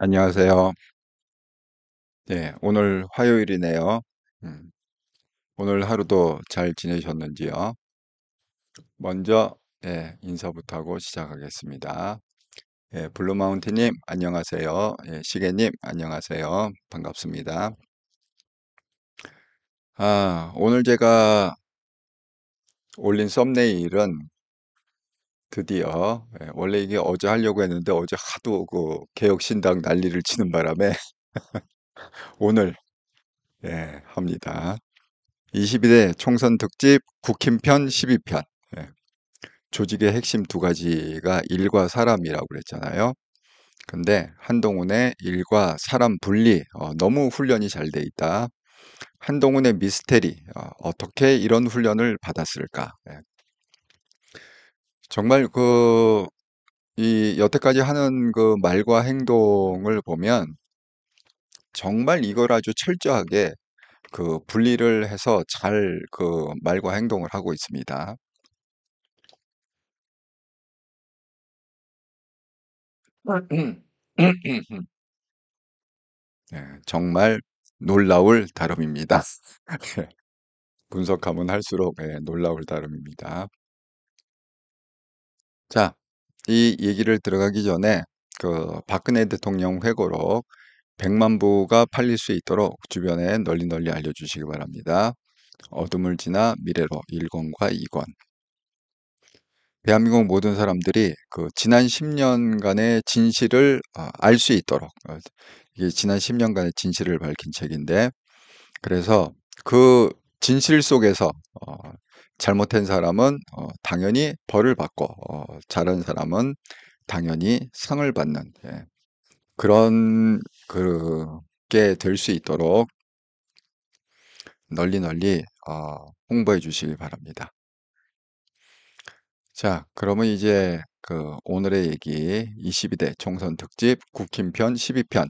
안녕하세요. 네, 오늘 화요일이네요. 음, 오늘 하루도 잘 지내셨는지요? 먼저, 인사부터 하고 시작하겠습니다. 블루마운틴님, 안녕하세요. 시계님, 안녕하세요. 반갑습니다. 오늘 제가 올린 썸네일은 드디어, 원래 이게 어제 하려고 했는데 어제 하도 그 개혁신당 난리를 치는 바람에 오늘, 합니다. 22대 총선 특집 국힘편 12편. 조직의 핵심 두 가지가 일과 사람이라고 그랬잖아요. 근데 한동훈의 일과 사람 분리, 너무 훈련이 잘 돼 있다. 한동훈의 미스테리, 떻게 이런 훈련을 받았을까? 정말 이 여태까지 하는 그 말과 행동을 보면 정말 이걸 아주 철저하게 그 분리를 해서 잘 그 말과 행동을 하고 있습니다. 정말 놀라울 다름입니다. 분석하면 할수록 놀라울 따름입니다. 자, 이 얘기를 들어가기 전에 그 박근혜 대통령 회고록 100만 부가 팔릴 수 있도록 주변에 널리 널리 알려주시기 바랍니다. 어둠을 지나 미래로 1권과 2권. 대한민국 모든 사람들이 그 지난 10년간의 진실을 알 수 있도록 이게 지난 10년간의 진실을 밝힌 책인데 그래서 그 진실 속에서 잘못한 사람은 당연히 벌을 받고 잘한 사람은 당연히 상을 받는 그런 그게 될 수 있도록 널리 널리 홍보해 주시기 바랍니다. 자, 그러면 이제 그 오늘의 얘기 22대 총선 특집 국힘편 12편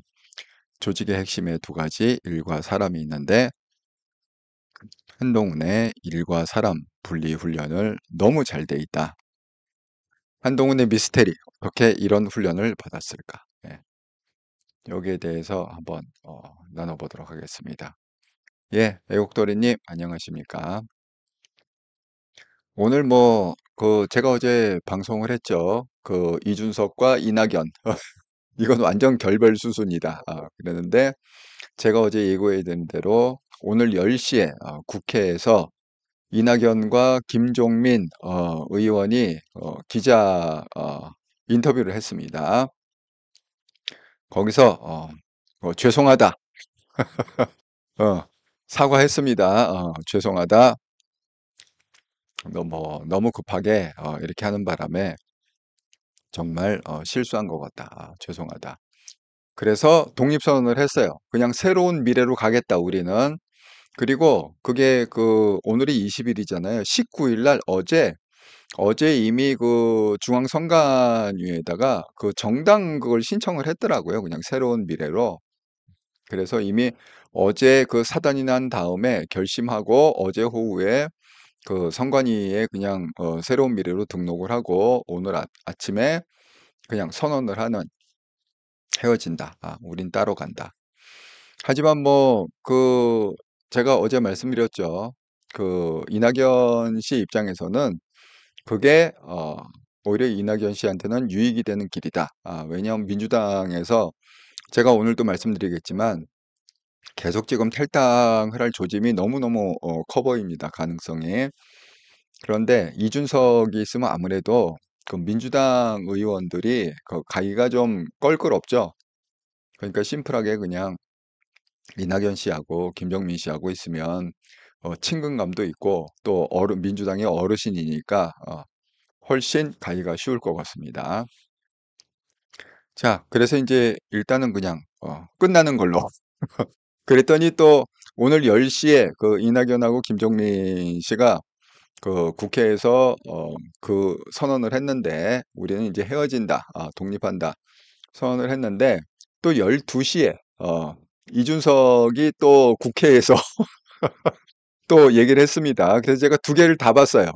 조직의 핵심의 두 가지 일과 사람이 있는데 한동훈의 일과 사람 분리 훈련을 너무 잘 돼 있다. 한동훈의 미스테리 어떻게 이런 훈련을 받았을까? 여기에 대해서 한번 나눠보도록 하겠습니다. 애국도리님 안녕하십니까? 오늘 뭐 그 제가 어제 방송을 했죠. 그 이준석과 이낙연 이건 완전 결별 수순이다. 그러는데 제가 어제 예고해 드린 대로 오늘 10시에 국회에서 이낙연과 김종민 의원이 기자 인터뷰를 했습니다. 거기서 죄송하다. 어, 사과했습니다. 죄송하다. 너무 급하게 이렇게 하는 바람에 정말 실수한 것 같다. 죄송하다. 그래서 독립선언을 했어요. 그냥 새로운 미래로 가겠다, 우리는. 그리고 그게 그 오늘이 20일이잖아요. 19일 날 어제 이미 그 중앙선관위에다가 그 정당 그걸 신청을 했더라고요. 그냥 새로운 미래로. 그래서 이미 어제 그 사단이 난 다음에 결심하고 어제 오후에 그 선관위에 그냥 새로운 미래로 등록을 하고 오늘 아침에 그냥 선언을 하는 헤어진다. 우린 따로 간다. 하지만 뭐 제가 어제 말씀드렸죠. 그 이낙연 씨 입장에서는 그게 오히려 이낙연 씨한테는 유익이 되는 길이다. 왜냐하면 민주당에서 제가 오늘도 말씀드리겠지만 계속 지금 탈당을 할 조짐이 너무너무 커 보입니다. 가능성이. 그런데 이준석이 있으면 아무래도 그 민주당 의원들이 그 가기가 좀 껄끄럽죠. 그러니까 심플하게 그냥 이낙연 씨하고 김정민 씨하고 있으면 친근감도 있고 또 민주당의 어르신이니까 훨씬 가기가 쉬울 것 같습니다. 자, 그래서 이제 일단은 그냥 끝나는 걸로. 그랬더니 또 오늘 10시에 그 이낙연하고 김종민 씨가 그 국회에서 그 선언을 했는데 우리는 이제 헤어진다, 독립한다 선언을 했는데 또 12시에 이준석이 또 국회에서 또 얘기를 했습니다. 그래서 제가 두 개를 다 봤어요.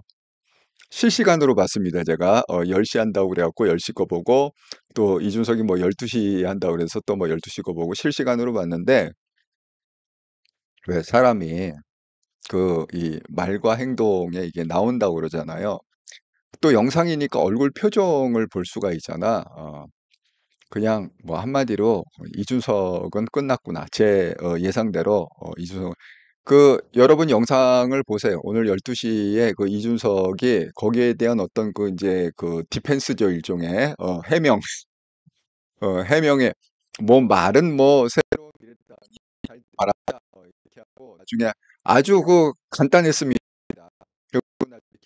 실시간으로 봤습니다. 제가 10시 한다고 그래갖고 10시 거 보고 또 이준석이 뭐 12시 한다고 그래서 또 뭐 12시 거 보고 실시간으로 봤는데 왜 사람이 그 이 말과 행동에 이게 나온다고 그러잖아요. 또 영상이니까 얼굴 표정을 볼 수가 있잖아. 그냥 뭐 한마디로 '이준석은 끝났구나.' 제 예상대로 이준석 여러분 영상을 보세요. 오늘 12시 에 그 이준석이 거기에 대한 어떤 그 인제 그 디펜스죠, 일종의. 해명에 뭐 말은 뭐 "새로운 미래당이 잘 바란다." 이렇게 하고 나중에 아주 간단했습니다. 결국은 나중에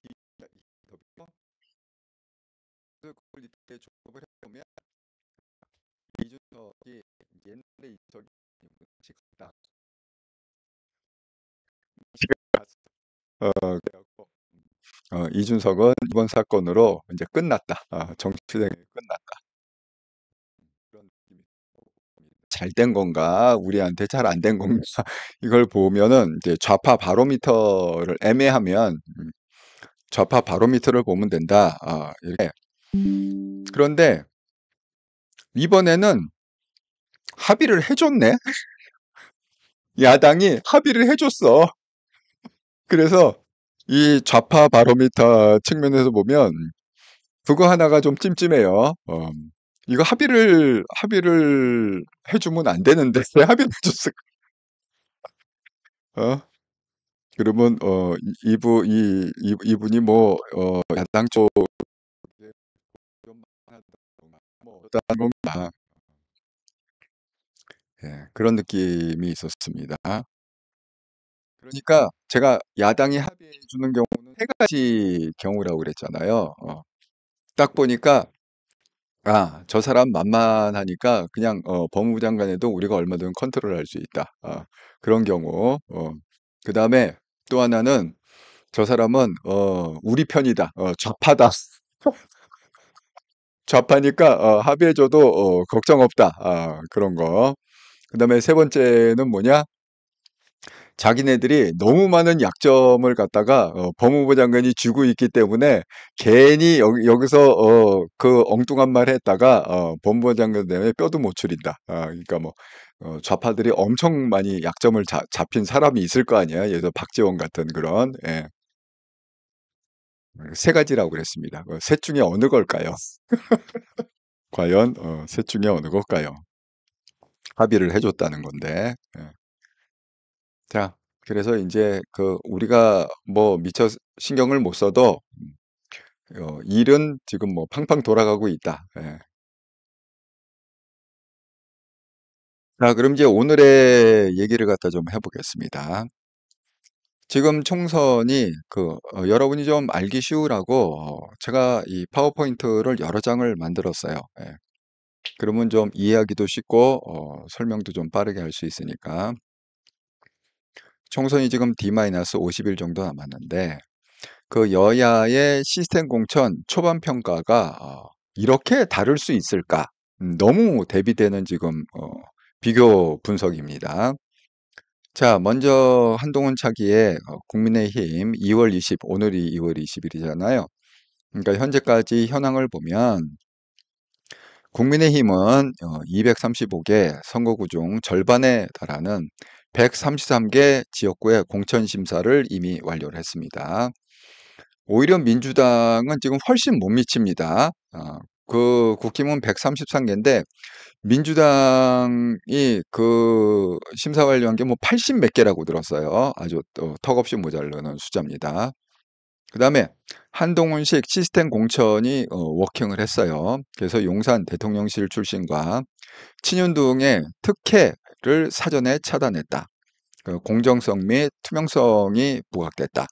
그걸 이렇게 종합을 해 보면 이준석이 옛날에 이준석이 딱 집에 갔어. 그래 갖고 이준석은 이번 사건으로 인제 끝났다. 정치 생활이 끝났다. 그런 느낌이 잘 된 건가? 우리한테 잘 안 된 건가? 이걸 보면은 이제 좌파 바로미터를 애매하면 좌파 바로미터를 보면 된다. 이렇게. 그런데 이번에는 합의를 해 줬네. 야당이 합의를 해 줬어. 그래서 이 좌파 바로미터 측면에서 보면 그거 하나가 좀 찜찜해요. 이거 합의를 해 주면 안 되는데 왜 합의를 해 줬을까? 어? 그러면 이분이 뭐 야당 쪽에 좀 뭐 어떠한 건가? 예, 그런 느낌이 있었습니다. 그러니까 제가 야당이 합의해 주는 경우는 세 가지 경우라고 그랬잖아요. 딱 보니까 저 사람 만만하니까 그냥 법무부 장관에도 우리가 얼마든 컨트롤할 수 있다. 그런 경우. 그다음에 또 하나는 저 사람은 우리 편이다. 좌파다. 좌파니까 합의해 줘도 걱정 없다. 그런 거. 그다음에 세 번째는 뭐냐? 자기네들이 너무 많은 약점을 갖다가 법무부 장관이 쥐고 있기 때문에 괜히 여기서 그 엉뚱한 말 했다가 법무부 장관 때문에 뼈도 못 추린다. 그러니까 뭐 좌파들이 엄청 많이 약점을 잡힌 사람이 있을 거 아니야. 예를 들어 박지원 같은 그런. 예. 세 가지라고 그랬습니다. 셋 중에 어느 걸까요? 과연 셋 중에 어느 걸까요? 합의를 해줬다는 건데. 예. 자, 그래서 이제 우리가 뭐 미처 신경을 못 써도 일은 지금 뭐 팡팡 돌아가고 있다. 예. 자, 그럼 이제 오늘의 얘기를 갖다 좀 해보겠습니다. 지금 총선이 여러분이 좀 알기 쉬우라고 제가 이 파워포인트를 여러 장을 만들었어요. 예. 그러면 좀 이해하기도 쉽고 설명도 좀 빠르게 할 수 있으니까. 총선이 지금 D-50일 정도 남았는데 그 여야의 시스템 공천 초반 평가가 이렇게 다를 수 있을까? 너무 대비되는 지금 비교 분석입니다. 자, 먼저 한동훈 차기의 국민의힘 2월 오늘이 2월 20일이잖아요. 그러니까 현재까지 현황을 보면 국민의힘은 235개 선거구 중 절반에 달하는 133개 지역구의 공천 심사를 이미 완료를 했습니다. 오히려 민주당은 지금 훨씬 못 미칩니다. 국힘은 133개인데 민주당이 심사 완료한 게 뭐 80 몇 개라고 들었어요. 아주 턱없이 모자르는 숫자입니다. 그다음에 한동훈식 시스템 공천이 워킹을 했어요. 그래서 용산 대통령실 출신과 친윤등의 특혜를 사전에 차단했다. 공정성 및 투명성이 부각됐다.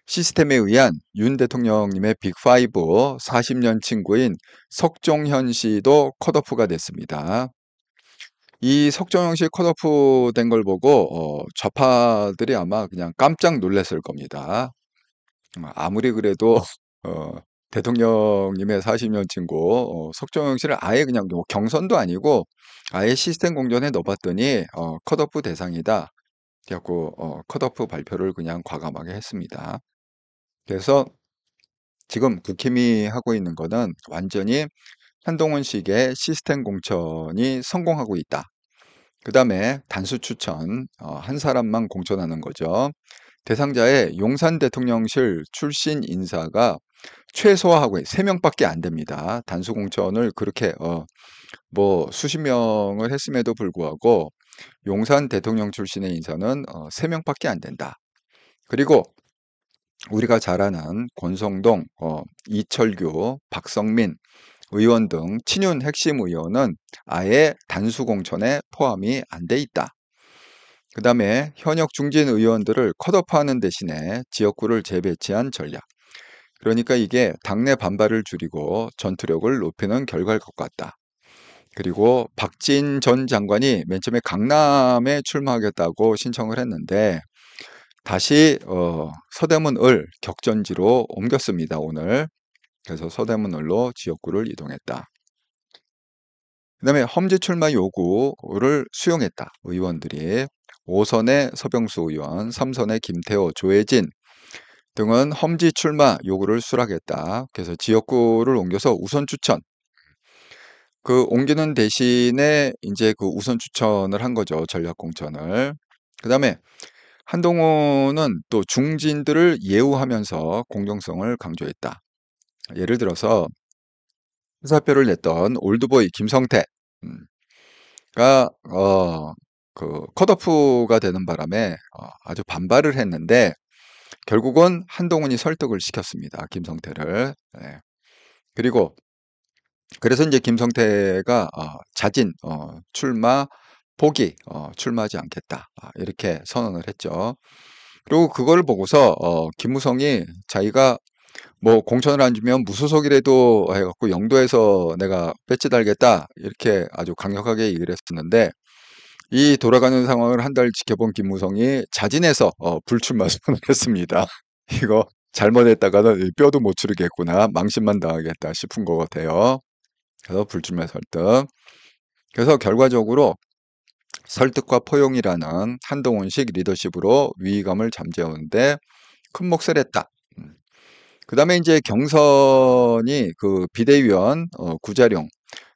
시스템에 의한 윤 대통령님의 빅5 40년 친구인 석종현 씨도 컷오프가 됐습니다. 이 석종현 씨 컷오프 된 걸 보고 좌파들이 아마 그냥 깜짝 놀랐을 겁니다. 아무리 그래도 어, 대통령님의 40년 친구 석종현 씨를 아예 그냥 뭐 경선도 아니고 아예 시스템 공전에 넣어봤더니 컷오프 대상이다. 그래갖고 컷오프 발표를 그냥 과감하게 했습니다. 그래서 지금 국힘이 하고 있는 거는 완전히 한동훈식의 시스템 공천이 성공하고 있다. 그 다음에 단수 추천, 한 사람만 공천하는 거죠. 대상자의 용산 대통령실 출신 인사가 최소화하고 3명밖에 안 됩니다. 단수 공천을 그렇게 뭐 수십 명을 했음에도 불구하고 용산 대통령 출신의 인사는 3명밖에 안 된다. 그리고 우리가 잘 아는 권성동, 이철규, 박성민 의원 등 친윤 핵심 의원은 아예 단수 공천에 포함이 안 돼 있다. 그 다음에 현역 중진 의원들을 컷오프하는 대신에 지역구를 재배치한 전략. 그러니까 이게 당내 반발을 줄이고 전투력을 높이는 결과일 것 같다. 그리고 박진 전 장관이 맨 처음에 강남에 출마하겠다고 신청을 했는데 다시 서대문을 격전지로 옮겼습니다. 오늘. 그래서 서대문을로 지역구를 이동했다. 그 다음에 험지 출마 요구를 수용했다. 의원들이 5선의 서병수 의원, 3선의 김태호, 조혜진 등은 험지 출마 요구를 수락했다. 그래서 지역구를 옮겨서 우선 추천. 그 옮기는 대신에 이제 그 우선 추천을 한 거죠. 전략 공천을. 그 다음에 한동훈은 또 중진들을 예우하면서 공정성을 강조했다. 예를 들어서 사표를 냈던 올드보이 김성태가 그 컷오프가 되는 바람에 아주 반발을 했는데 결국은 한동훈이 설득을 시켰습니다. 김성태를. 네. 그리고 그래서 이제 김성태가 자진 출마 포기 출마하지 않겠다 이렇게 선언을 했죠. 그리고 그걸 보고서 김무성이 자기가 뭐 공천을 안 주면 무소속이라도 해갖고 영도에서 내가 배지 달겠다 이렇게 아주 강력하게 얘기를 했었는데 이 돌아가는 상황을 한 달 지켜본 김무성이 자진해서 불출마 선언을 했습니다. 이거 잘못했다가는 뼈도 못 추리겠구나 망신만 당하겠다 싶은 것 같아요. 그래서 불출마 설득. 그래서 결과적으로 설득과 포용이라는 한동훈식 리더십으로 위기감을 잠재우는데 큰 몫을 했다. 그 다음에 이제 경선이 그 비대위원 구자룡,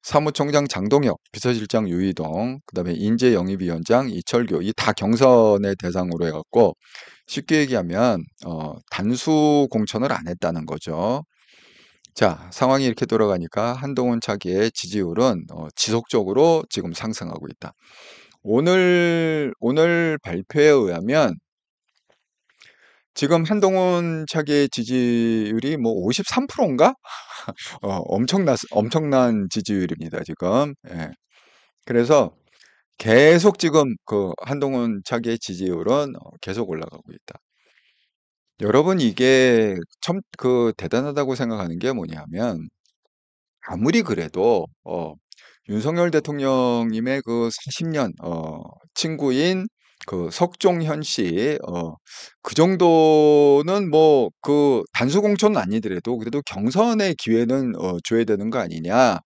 사무총장 장동혁, 비서실장 유이동, 그 다음에 인재영입위원장 이철규, 이 다 경선의 대상으로 해갖고 쉽게 얘기하면 단수 공천을 안 했다는 거죠. 자, 상황이 이렇게 돌아가니까 한동훈 차기의 지지율은 지속적으로 지금 상승하고 있다. 오늘 발표에 의하면 지금 한동훈 차기의 지지율이 뭐 53%인가? 엄청난 지지율입니다, 지금. 예. 그래서 계속 지금 그 한동훈 차기의 지지율은 계속 올라가고 있다. 여러분, 이게 참 그 대단하다고 생각하는 게 뭐냐면, 아무리 그래도, 윤석열 대통령님의 그 40년, 친구인 그 석종현 씨, 그 정도는 뭐 그 단수 공천은 아니더라도 그래도 경선의 기회는 줘야 되는 거 아니냐.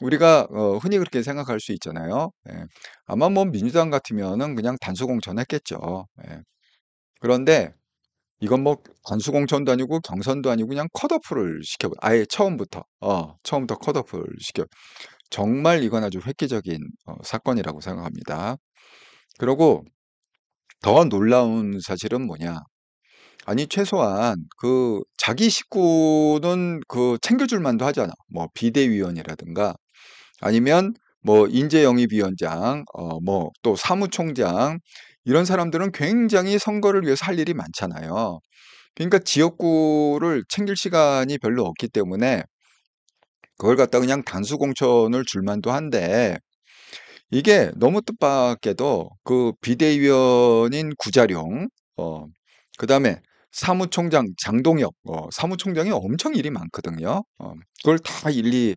우리가 흔히 그렇게 생각할 수 있잖아요. 예. 아마 뭐 민주당 같으면은 그냥 단수 공천했겠죠. 예. 그런데 이건 뭐 단수 공천도 아니고 경선도 아니고 그냥 컷오프를 시켜 아예 처음부터 컷오프를 시켜 정말 이건 아주 획기적인 사건이라고 생각합니다. 그리고 더 놀라운 사실은 뭐냐? 아니 최소한 그 자기 식구는 그 챙겨줄 만도 하잖아. 뭐 비대위원이라든가 아니면 뭐 인재영입위원장, 뭐 또 사무총장 이런 사람들은 굉장히 선거를 위해서 할 일이 많잖아요. 그러니까 지역구를 챙길 시간이 별로 없기 때문에 그걸 갖다 그냥 단수 공천을 줄 만도 한데 이게 너무 뜻밖에도 그 비대위원인 구자룡, 그다음에 사무총장 장동혁, 사무총장이 엄청 일이 많거든요. 그걸 다 일일이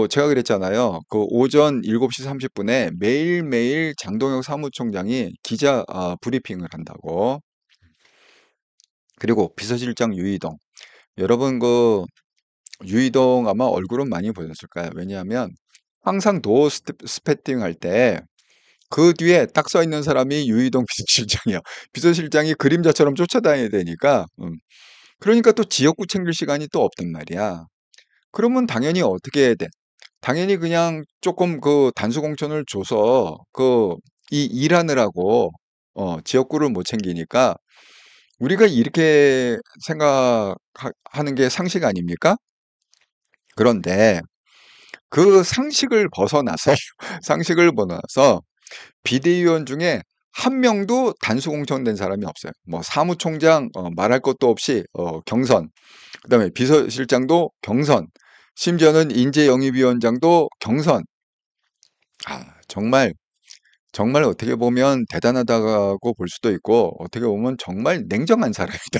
제가 그랬잖아요. 그 오전 7시 30분에 매일매일 장동혁 사무총장이 기자 브리핑을 한다고. 그리고 비서실장 유이동. 여러분 그 유이동 아마 얼굴은 많이 보셨을 까요 왜냐하면 항상 도어 스패팅 할 때 그 뒤에 딱 써 있는 사람이 유이동 비서실장이야. 비서실장이 그림자처럼 쫓아다녀야 되니까 그러니까 또 지역구 챙길 시간이 또 없단 말이야. 그러면 당연히 어떻게 해야 돼? 당연히 그냥 조금 그 단수 공천을 줘서 그 이 일하느라고 지역구를 못 챙기니까 우리가 이렇게 생각하는 게 상식 아닙니까? 그런데 그 상식을 벗어나서 상식을 벗어나서 비대위원 중에 한 명도 단수 공천된 사람이 없어요. 뭐 사무총장 말할 것도 없이 경선, 그다음에 비서실장도 경선, 심지어는 인재영입위원장도 경선. 정말 정말 어떻게 보면 대단하다고 볼 수도 있고 어떻게 보면 정말 냉정한 사람이다.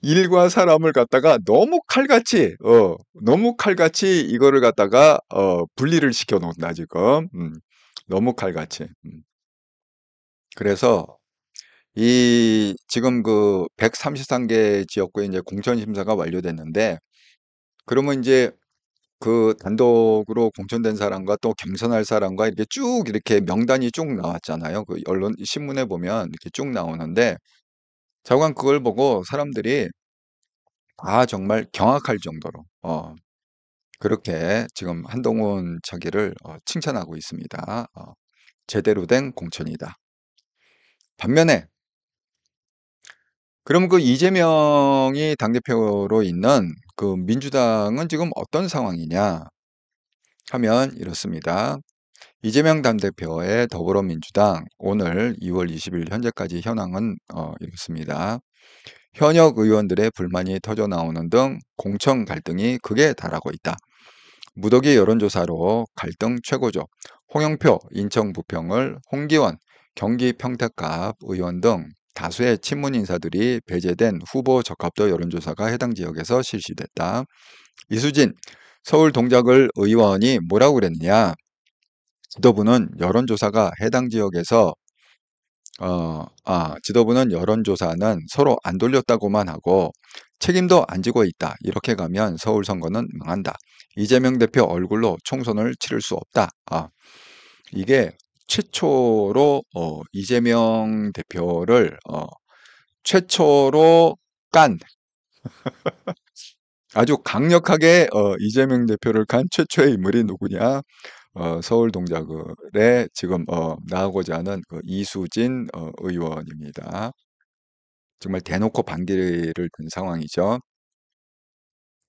일과 사람을 갖다가 너무 칼같이 이거를 갖다가 분리를 시켜 놓는다 지금. 너무 칼같이. 그래서 이 지금 그 133개 지역구에 이제 공천 심사가 완료됐는데 그러면 이제 그 단독으로 공천된 사람과 또 경선할 사람과 이렇게 쭉 이렇게 명단이 쭉 나왔잖아요. 그 언론 신문에 보면 이렇게 쭉 나오는데 자관 그걸 보고 사람들이 정말 경악할 정도로 그렇게 지금 한동훈 차기를 칭찬하고 있습니다. 제대로 된 공천이다. 반면에 그럼 그 이재명이 당대표로 있는 그 민주당은 지금 어떤 상황이냐 하면 이렇습니다. 이재명 당대표의 더불어민주당 오늘 2월 20일 현재까지 현황은 이렇습니다. 현역 의원들의 불만이 터져 나오는 등 공천 갈등이 극에 달하고 있다. 무더기 여론조사로 갈등 최고조, 홍영표 인천 부평을 홍기원 경기 평택갑 의원 등 다수의 친문 인사들이 배제된 후보 적합도 여론조사가 해당 지역에서 실시됐다. 이수진 서울 동작을 의원이 뭐라고 그랬느냐? 지도부는 여론조사가 해당 지역에서 지도부는 여론조사는 서로 안 돌렸다고만 하고 책임도 안 지고 있다. 이렇게 가면 서울 선거는 망한다. 이재명 대표 얼굴로 총선을 치를 수 없다. 이게 최초로 이재명 대표를 최초로 깐 아주 강력하게 이재명 대표를 간 최초의 인물이 누구냐? 서울 동작을에 지금 나오고자 하는 그 이수진 의원입니다. 정말 대놓고 반기를 든 상황이죠.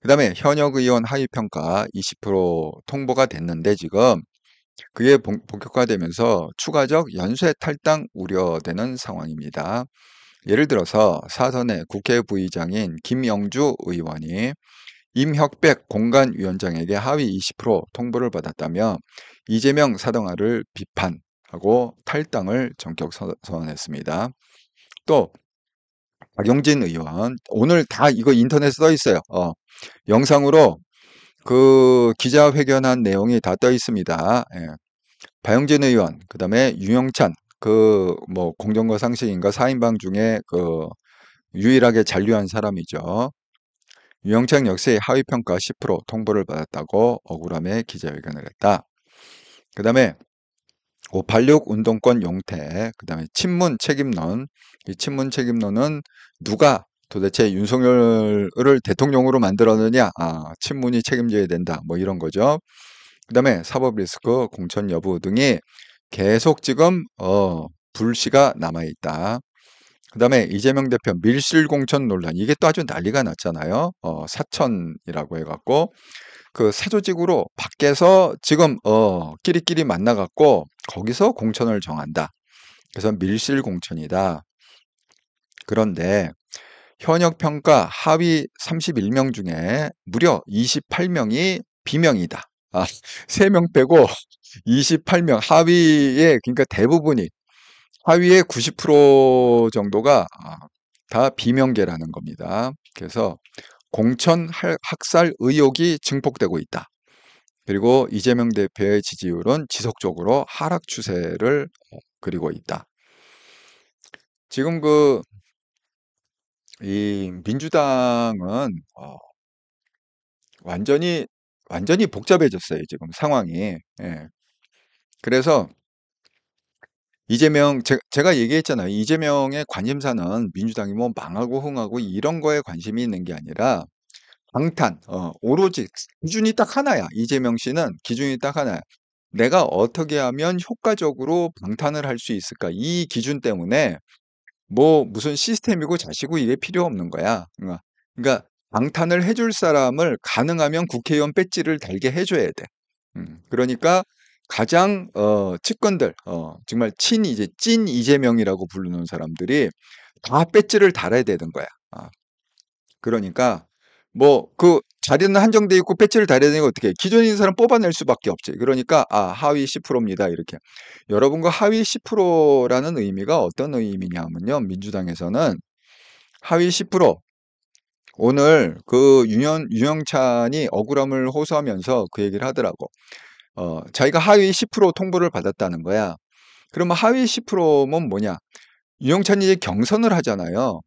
그다음에 현역 의원 하위 평가 20% 통보가 됐는데 지금 그게 본격화되면서 추가적 연쇄 탈당 우려되는 상황입니다. 예를 들어서 사선의 국회 부의장인 김영주 의원이 임혁백 공간위원장에게 하위 20% 통보를 받았다며 이재명 사당화를 비판하고 탈당을 전격 선언했습니다. 또 박용진 의원 오늘 다 이거 인터넷에 써 있어요. 영상으로 그 기자회견한 내용이 다 떠 있습니다. 예. 박용진 의원, 그다음에 유영찬 그 뭐 공정거 상식인가 4인방 중에 그 유일하게 잔류한 사람이죠. 유영찬 역시 하위평가 10% 통보를 받았다고 억울함에 기자회견을 했다. 그 다음에 586 운동권 용태, 그 다음에 친문 책임론. 이 친문 책임론은 누가 도대체 윤석열을 대통령으로 만들었느냐? 친문이 책임져야 된다. 뭐 이런 거죠. 그 다음에 사법 리스크, 공천 여부 등이 계속 지금 불씨가 남아있다. 그 다음에 이재명 대표 밀실 공천 논란. 이게 또 아주 난리가 났잖아요. 사천이라고 해갖고 그 사조직으로 밖에서 지금 끼리끼리 만나갖고 거기서 공천을 정한다. 그래서 밀실 공천이다. 그런데 현역 평가 하위 31명 중에 무려 28명이 비명이다. 3명 빼고 28명 하위에 그러니까 대부분이 하위의 90% 정도가 다 비명계라는 겁니다. 그래서 공천 학살 의혹이 증폭되고 있다. 그리고 이재명 대표의 지지율은 지속적으로 하락 추세를 그리고 있다. 지금 이 민주당은 완전히 복잡해졌어요. 지금 상황이. 예. 그래서 제가 얘기했잖아요. 이재명의 관심사는 민주당이 뭐 망하고 흥하고 이런 거에 관심이 있는 게 아니라 방탄, 오로지 기준이 딱 하나야. 이재명 씨는 기준이 딱 하나야. 내가 어떻게 하면 효과적으로 방탄을 할 수 있을까? 이 기준 때문에 뭐 무슨 시스템이고 자시고 이게 필요 없는 거야. 그러니까 방탄을 해줄 사람을 가능하면 국회의원 배지를 달게 해줘야 돼. 그러니까 가장 측근들, 정말 이제 찐 이재명이라고 부르는 사람들이 다 배지를 달아야 되는 거야. 그러니까 뭐 그 자리는 한정돼 있고 배지를 달아야 되니까 어떻게 해? 기존에 있는 사람 뽑아낼 수밖에 없지. 그러니까 하위 10%입니다. 이렇게. 여러분과 하위 10%라는 의미가 어떤 의미냐면요. 민주당에서는 하위 10% 오늘 그 윤영찬이 억울함을 호소하면서 그 얘기를 하더라고. 자기가 하위 10% 통보를 받았다는 거야. 그러면 하위 10%면 뭐냐? 윤영찬이 이제 경선을 하잖아요.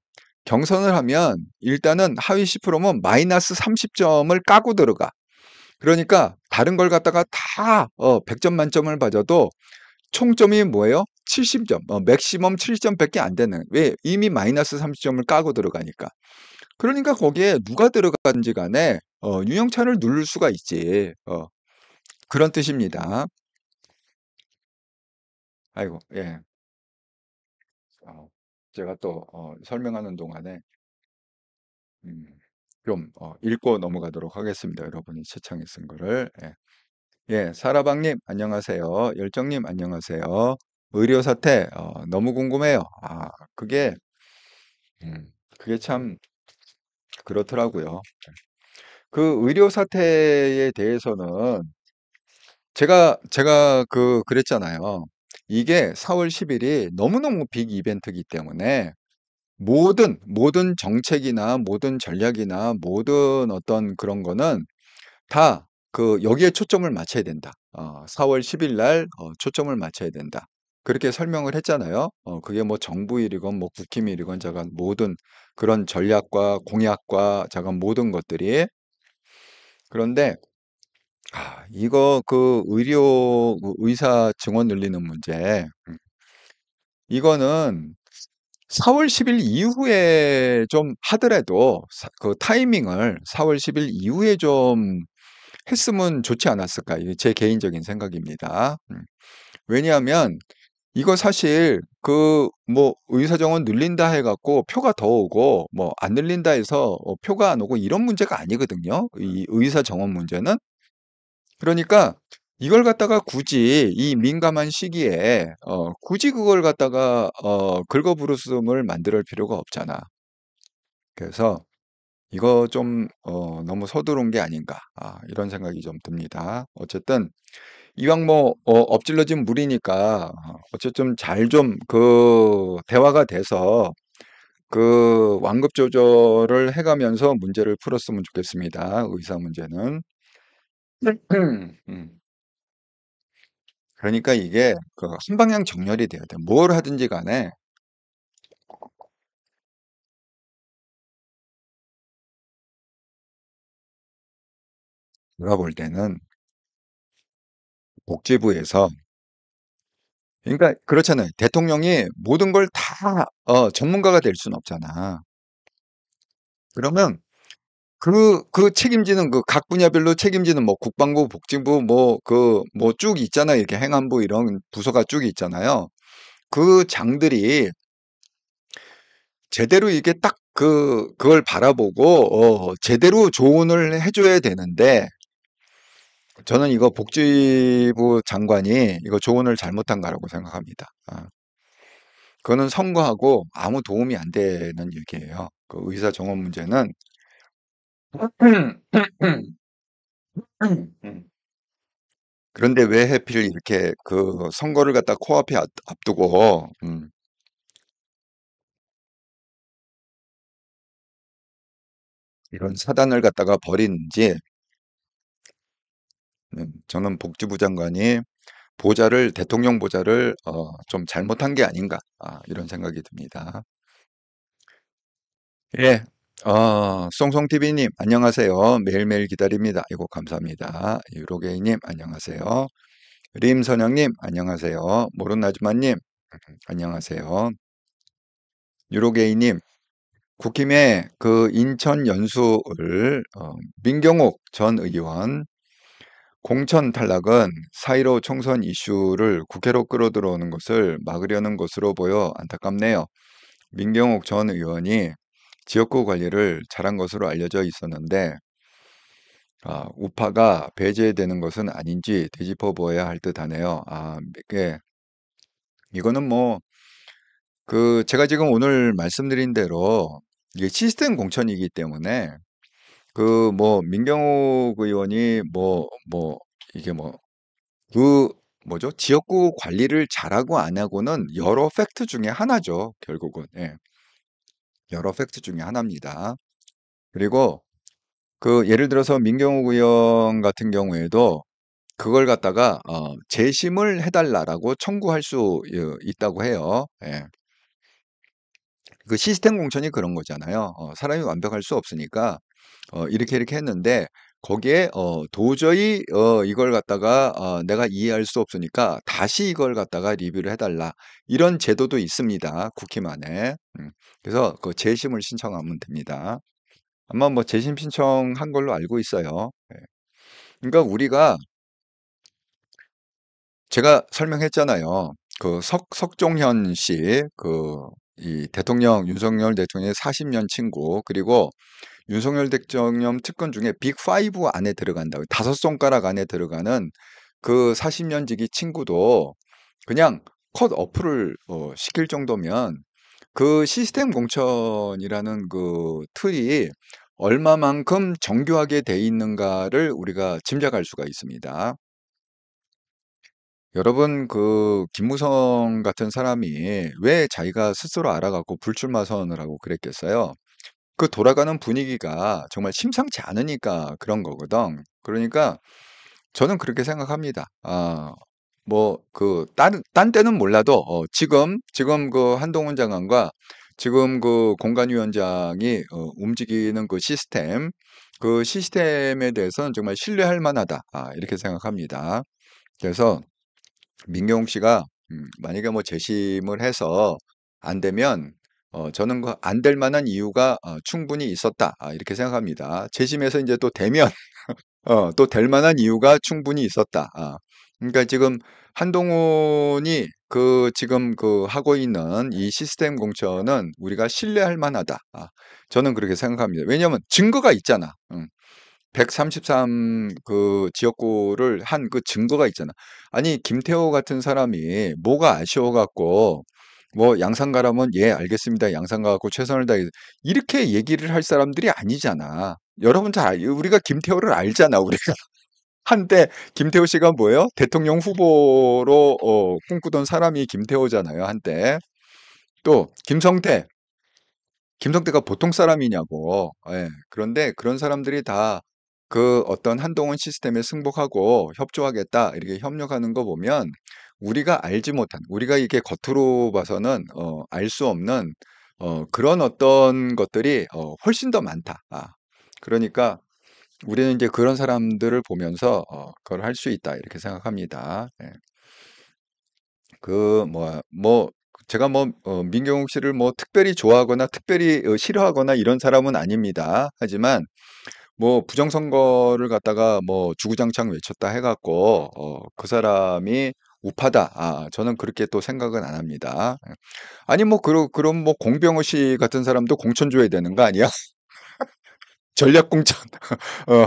경선을 하면 일단은 하위 10%면 마이너스 30점을 까고 들어가. 그러니까 다른 걸 갖다가 다 100점 만점을 받아도 총점이 뭐예요? 70점, 맥시멈 70점밖에 안 되는. 왜? 이미 마이너스 30점을 까고 들어가니까. 그러니까 거기에 누가 들어가든지 간에 윤영찬을 누를 수가 있지. 그런 뜻입니다. 아이고, 예. 어, 제가 또 설명하는 동안에 음, 좀 읽고 넘어가도록 하겠습니다. 여러분이 채창에 쓴 거를. 예. 예, 사라방님 안녕하세요. 열정님 안녕하세요. 의료 사태 너무 궁금해요. 그게 그게 참 그렇더라고요. 그 의료 사태에 대해서는 제가 그랬잖아요. 이게 4월 10일이 너무너무 빅 이벤트이기 때문에 모든 정책이나 모든 전략이나 모든 어떤 그런 거는 다 여기에 초점을 맞춰야 된다. 4월 10일 날 초점을 맞춰야 된다. 그렇게 설명을 했잖아요. 그게 뭐 정부 일이건 뭐 국힘 일이건 자간 모든 그런 전략과 공약과 자간 모든 것들이 그런데 이거 의사 증원 늘리는 문제 이거는 4월 10일 이후에 좀 하더라도 그 타이밍을 4월 10일 이후에 좀 했으면 좋지 않았을까? 이게 제 개인적인 생각입니다. 왜냐하면 이거 사실 뭐 의사정원 늘린다 해갖고 표가 더 오고 뭐 안 늘린다 해서 표가 안 오고 이런 문제가 아니거든요. 이 의사정원 문제는. 그러니까 이걸 갖다가 굳이 이 민감한 시기에 굳이 그걸 갖다가 긁어부스럼을 만들 필요가 없잖아. 그래서 이거 좀 너무 서두른 게 아닌가 이런 생각이 좀 듭니다. 어쨌든 이왕 뭐 엎질러진 물이니까 어쨌든 잘 좀 대화가 돼서 완급 조절을 해가면서 문제를 풀었으면 좋겠습니다. 의사 문제는. 음. 그러니까 이게 한 방향 정렬이 돼야 돼. 뭘 하든지 간에 제가 볼 때는 복지부에서 그러니까 그렇잖아요. 대통령이 모든 걸 다 전문가가 될 수는 없잖아. 그러면 그 책임지는 각 분야별로 책임지는 뭐 국방부, 복지부 뭐 쭉 있잖아요. 이렇게 행안부 이런 부서가 쭉 있잖아요. 그 장들이 제대로 이게 딱 그걸 바라보고 제대로 조언을 해줘야 되는데 저는 이거 복지부 장관이 이거 조언을 잘못한 거라고 생각합니다. 그거는 선거하고 아무 도움이 안 되는 얘기예요. 그 의사 정원 문제는 그런데 왜 하필 이렇게 선거를 갖다 코앞에 앞두고 이런 사단을 갖다가 벌이는지 저는 복지부 장관이 대통령 보좌를 좀 잘못한 게 아닌가 이런 생각이 듭니다. 예, 송송TV님 안녕하세요. 매일매일 기다립니다. 이거 감사합니다. 유로게이님 안녕하세요. 림선영님 안녕하세요. 모른나주마님 안녕하세요. 유로게이님, 국힘의 그 인천 연수을 민경욱 전 의원 공천 탈락은 4.15 총선 이슈를 국회로 끌어들어오는 것을 막으려는 것으로 보여 안타깝네요. 민경욱 전 의원이 지역구 관리를 잘한 것으로 알려져 있었는데 우파가 배제되는 것은 아닌지 되짚어 보아야 할 듯하네요. 이거는 뭐 제가 지금 오늘 말씀드린 대로 이게 시스템 공천이기 때문에 민경욱 의원이 이게 그 뭐죠? 지역구 관리를 잘하고 안 하고는 여러 팩트 중에 하나죠. 결국은. 예. 여러 팩트 중에 하나입니다. 그리고 예를 들어서 민경욱 의원 같은 경우에도 그걸 갖다가 재심을 해달라라고 청구할 수 있다고 해요. 예. 그 시스템 공천이 그런 거잖아요. 사람이 완벽할 수 없으니까 이렇게 했는데 거기에 도저히 이걸 갖다가 내가 이해할 수 없으니까 다시 이걸 갖다가 리뷰를 해달라. 이런 제도도 있습니다. 국힘 안에. 그래서 그 재심을 신청하면 됩니다. 아마 뭐 재심 신청한 걸로 알고 있어요. 예. 그러니까 우리가 제가 설명했잖아요. 석종현 씨, 이 윤석열 대통령의 40년 친구, 그리고 윤석열 대통령 측근 중에 빅5 안에 들어간다고, 다섯 손가락 안에 들어가는 그 40년 지기 친구도 그냥 컷 어플을 시킬 정도면 그 시스템 공천이라는 그 틀이 얼마만큼 정교하게 돼 있는가를 우리가 짐작할 수가 있습니다. 여러분, 김무성 같은 사람이 왜 자기가 스스로 알아갖고 불출마 선언을 하고 그랬겠어요? 그 돌아가는 분위기가 정말 심상치 않으니까 그런 거거든. 그러니까 저는 그렇게 생각합니다. 딴 때는 몰라도, 지금 그 한동훈 장관과 지금 그 공관위원장이 움직이는 그 시스템에 대해서는 정말 신뢰할 만하다. 이렇게 생각합니다. 그래서 민경욱 씨가 만약에 뭐 재심을 해서 안 되면 저는 그 안 될 만한 이유가 충분히 있었다. 이렇게 생각합니다. 재심해서 이제 또 되면 또 될 만한 이유가 충분히 있었다. 그러니까 지금 한동훈이 지금 하고 있는 이 시스템 공천은 우리가 신뢰할 만하다. 저는 그렇게 생각합니다. 왜냐하면 증거가 있잖아. 133 그 지역구를 한 그 증거가 있잖아. 아니, 김태호 같은 사람이 뭐가 아쉬워 갖고 뭐 양산 가라면 예, 알겠습니다. 양산 가갖고 최선을 다해 이렇게 얘기를 할 사람들이 아니잖아. 여러분 우리가 김태호를 알잖아. 우리가 한때 김태호 씨가 뭐예요? 대통령 후보로 꿈꾸던 사람이 김태호잖아요. 한때. 또 김성태가 보통 사람이냐고. 예. 그런데 그런 사람들이 다 어떤 한동훈 시스템에 승복하고 협조하겠다, 이렇게 협력하는 거 보면 우리가 이게 겉으로 봐서는 알 수 없는 그런 어떤 것들이 훨씬 더 많다. 그러니까 우리는 이제 그런 사람들을 보면서 그걸 할 수 있다, 이렇게 생각합니다. 예. 제가 민경욱 씨를 뭐 특별히 좋아하거나 특별히 싫어하거나 이런 사람은 아닙니다. 하지만 뭐 부정선거를 갖다가 뭐 주구장창 외쳤다 해갖고 그 사람이 우파다. 저는 그렇게 또 생각은 안 합니다. 예. 아니 뭐 그럼 뭐 공병호 씨 같은 사람도 공천 줘야 되는 거 아니야? 전략 공천. 어,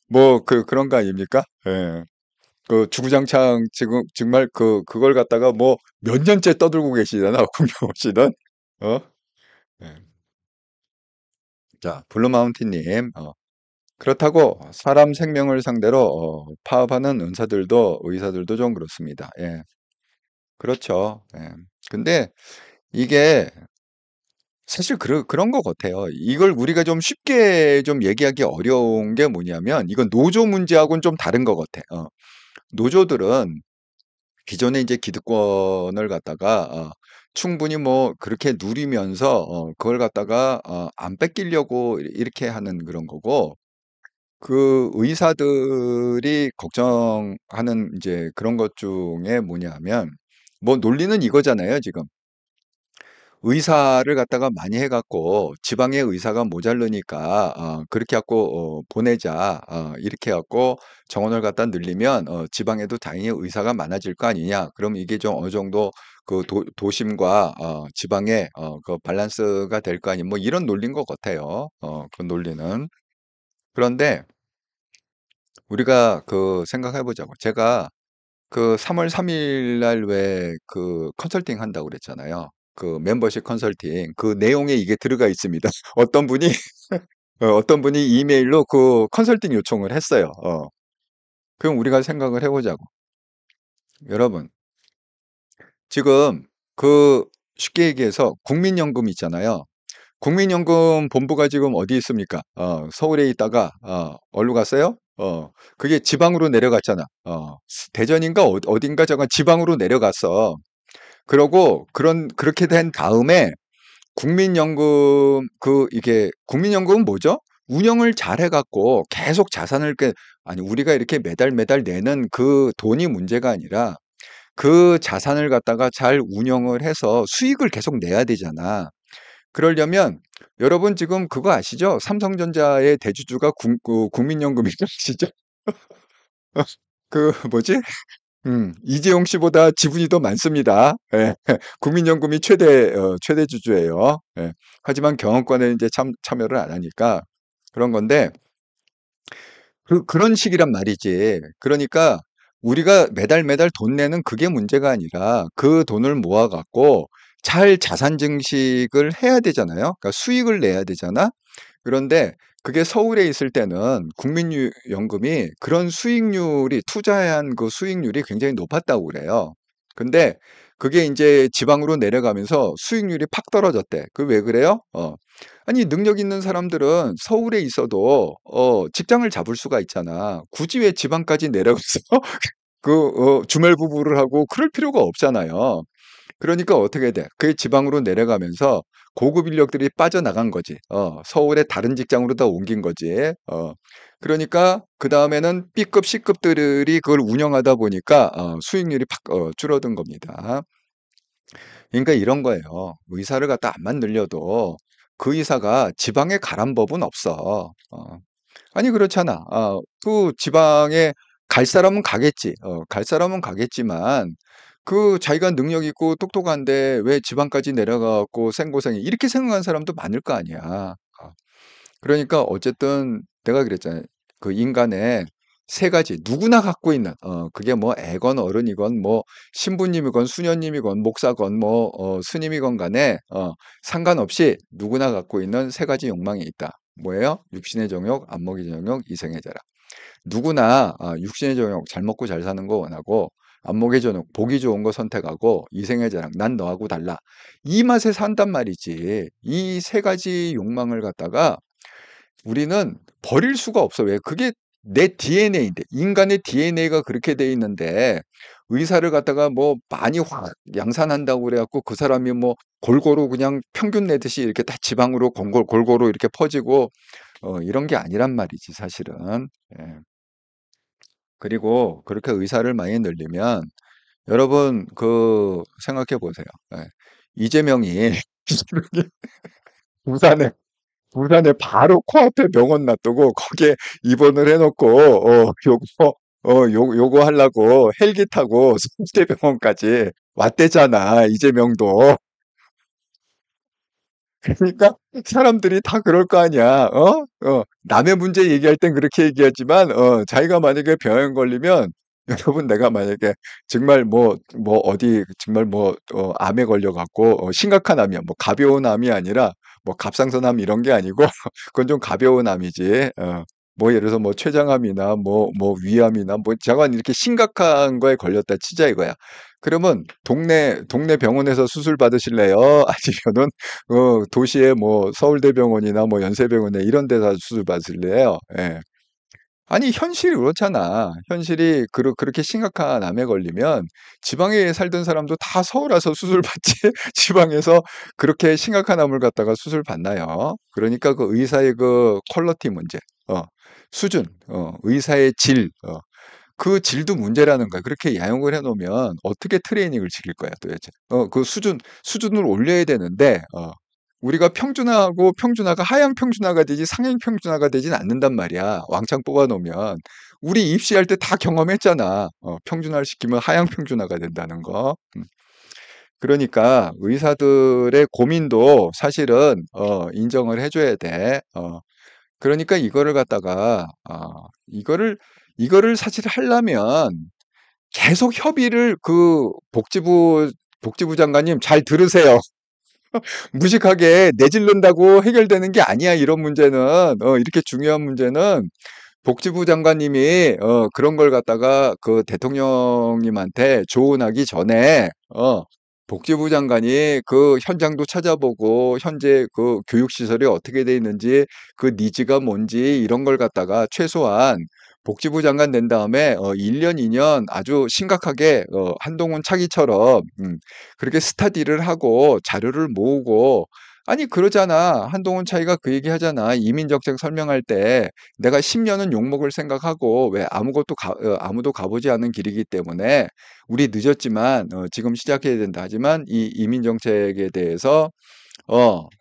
뭐 그런 거 아닙니까? 예. 주구장창 지금 정말 그걸 갖다가 뭐 몇 년째 떠들고 계시잖아. 공병호 씨는. 어? 예. 자, 블루마운틴님. 그렇다고 사람 생명을 상대로 파업하는 의사들도 좀 그렇습니다. 예, 그렇죠. 예. 근데 이게 사실 그런 것 같아요. 이걸 우리가 좀 쉽게 좀 얘기하기 어려운 게 뭐냐면 이건 노조 문제하고는 좀 다른 것 같아. 노조들은 기존에 이제 기득권을 갖다가 충분히 뭐 그렇게 누리면서 그걸 갖다가 안 뺏기려고 이렇게 하는 그런 거고, 그 의사들이 걱정하는 이제 그런 것 중에 뭐냐면 뭐 논리는 이거잖아요, 지금. 의사를 갖다가 많이 해 갖고 지방에 의사가 모자르니까 그렇게 갖고 보내자. 이렇게 해 갖고 정원을 갖다 늘리면 지방에도 당연히 의사가 많아질 거 아니냐. 그럼 이게 좀 어느 정도 그 도심과 지방의 그 밸런스가 될 거 아니에요. 뭐 이런 논리인 것 같아요. 그 논리는. 그런데 우리가 그 생각해 보자고. 제가 그 3월 3일 날 왜 그 컨설팅 한다고 그랬잖아요. 그 멤버십 컨설팅. 그 내용에 이게 들어가 있습니다. 어떤 분이 어떤 분이 이메일로 그 컨설팅 요청을 했어요. 그럼 우리가 생각을 해 보자고. 여러분, 지금 그 쉽게 얘기해서 국민연금 있잖아요. 국민연금 본부가 지금 어디 있습니까? 서울에 있다가 어디로 갔어요? 그게 지방으로 내려갔잖아. 대전인가 어딘가 잠깐 지방으로 내려갔어. 그러고 그렇게 된 다음에 국민연금 이게 국민연금은 뭐죠? 운영을 잘 해갖고 계속 자산을 아니 우리가 이렇게 매달 매달 내는 그 돈이 문제가 아니라 그 자산을 갖다가 잘 운영을 해서 수익을 계속 내야 되잖아. 그러려면 여러분 지금 그거 아시죠? 삼성전자의 대주주가 국민연금이죠, 아시죠? 그 뭐지? 이재용 씨보다 지분이 더 많습니다. 예. 국민연금이 최대 주주예요. 예. 하지만 경영권에 이제 참여를 안 하니까 그런 건데 그런 식이란 말이지. 그러니까 우리가 매달 매달 돈 내는 그게 문제가 아니라 그 돈을 모아 갖고 잘 자산 증식을 해야 되잖아요. 그러니까 수익을 내야 되잖아. 그런데 그게 서울에 있을 때는 국민연금이 그런 수익률이 투자한 그 수익률이 굉장히 높았다고 그래요. 근데 그게 이제 지방으로 내려가면서 수익률이 팍 떨어졌대. 그 왜 그래요? 아니 능력 있는 사람들은 서울에 있어도 직장을 잡을 수가 있잖아. 굳이 왜 지방까지 내려가서 주말 부부를 하고 그럴 필요가 없잖아요. 그러니까 어떻게 돼? 그게 지방으로 내려가면서 고급 인력들이 빠져나간 거지. 서울의 다른 직장으로 다 옮긴 거지. 그러니까 그다음에는 B급, C급들이 그걸 운영하다 보니까 수익률이 팍 줄어든 겁니다. 그러니까 이런 거예요. 의사를 갖다 암만 늘려도 그 의사가 지방에 가란 법은 없어. 아니 그렇잖아. 그 지방에 갈 사람은 가겠지. 갈 사람은 가겠지만 그 자기가 능력 있고 똑똑한데 왜 지방까지 내려가 갖고 생고생이 이렇게 생각하는 사람도 많을 거 아니야. 그러니까 어쨌든 내가 그랬잖아요. 그 인간의 세 가지 누구나 갖고 있는 그게 뭐 애건 어른이건 뭐 신부님이건 수녀님이건 목사건 뭐 스님이건 간에 상관없이 누구나 갖고 있는 세 가지 욕망이 있다. 뭐예요? 육신의 정욕, 안목의 정욕, 이생의 자랑. 누구나 육신의 정욕 잘 먹고 잘 사는 거 원하고 안목의 정욕 보기 좋은 거 선택하고 이생의 자랑 난 너하고 달라. 이 맛에 산단 말이지. 이 세 가지 욕망을 갖다가 우리는 버릴 수가 없어. 왜? 그게 내 DNA인데 인간의 DNA가 그렇게 돼 있는데 의사를 갖다가 뭐 많이 확 양산한다고 그래 갖고 그 사람이 뭐 골고루 그냥 평균 내듯이 이렇게 다 지방으로 골고루 이렇게 퍼지고 이런 게 아니란 말이지 사실은. 예. 그리고 그렇게 의사를 많이 늘리면 여러분 그 생각해 보세요. 예. 이재명이 부산에 부산에 바로 코앞에 병원 놔두고 거기에 입원을 해놓고 요거 하려고 헬기 타고 서울대병원까지 왔대잖아 이재명도. 그러니까 사람들이 다 그럴 거 아니야. 남의 문제 얘기할 땐 그렇게 얘기하지만 자기가 만약에 병원 걸리면 여러분 내가 만약에 정말 뭐 어디 정말 뭐 암에 걸려 갖고 심각한 암이야. 뭐 가벼운 암이 아니라 뭐 갑상선암 이런 게 아니고 그건 좀 가벼운 암이지. 뭐 예를 들어서 뭐 췌장암이나 뭐 위암이나 뭐 자관 이렇게 심각한 거에 걸렸다 치자 이거야. 그러면 동네 병원에서 수술 받으실래요? 아니면은 도시의 뭐 서울대병원이나 뭐 연세병원에 이런 데서 수술 받으실래요? 예. 아니 현실이 그렇잖아. 현실이 그렇게 심각한 암에 걸리면 지방에 살던 사람도 다 서울 와서 수술 받지 지방에서 그렇게 심각한 암을 갖다가 수술 받나요? 그러니까 그 의사의 그 퀄리티 문제, 수준, 의사의 질, 그 질도 문제라는 거야. 그렇게 야용을 해 놓으면 어떻게 트레이닝을 시킬 거야 도대체. 그 수준을 올려야 되는데 우리가 평준화가 하향 평준화가 되지 상향 평준화가 되진 않는단 말이야. 왕창 뽑아 놓으면. 우리 입시할 때 다 경험했잖아. 평준화를 시키면 하향 평준화가 된다는 거. 그러니까 의사들의 고민도 사실은 인정을 해 줘야 돼. 그러니까 이거를 갖다가 이거를 사실 하려면 계속 협의를 복지부 장관님 잘 들으세요. 무식하게 내질른다고 해결되는 게 아니야. 이런 문제는 이렇게 중요한 문제는 복지부 장관님이 그런 걸 갖다가 그 대통령님한테 조언하기 전에 복지부 장관이 그 현장도 찾아보고 현재 그 교육 시설이 어떻게 돼 있는지 그 니즈가 뭔지 이런 걸 갖다가 최소한 복지부 장관 된 다음에 1년, 2년 아주 심각하게 한동훈 차기처럼 그렇게 스터디를 하고 자료를 모으고 아니 그러잖아. 한동훈 차이가 그 얘기 하잖아. 이민 정책 설명할 때 내가 10년은 욕먹을 생각하고 왜 아무도 가보지 않은 길이기 때문에 우리 늦었지만 지금 시작해야 된다. 하지만 이 이민 정책에 대해서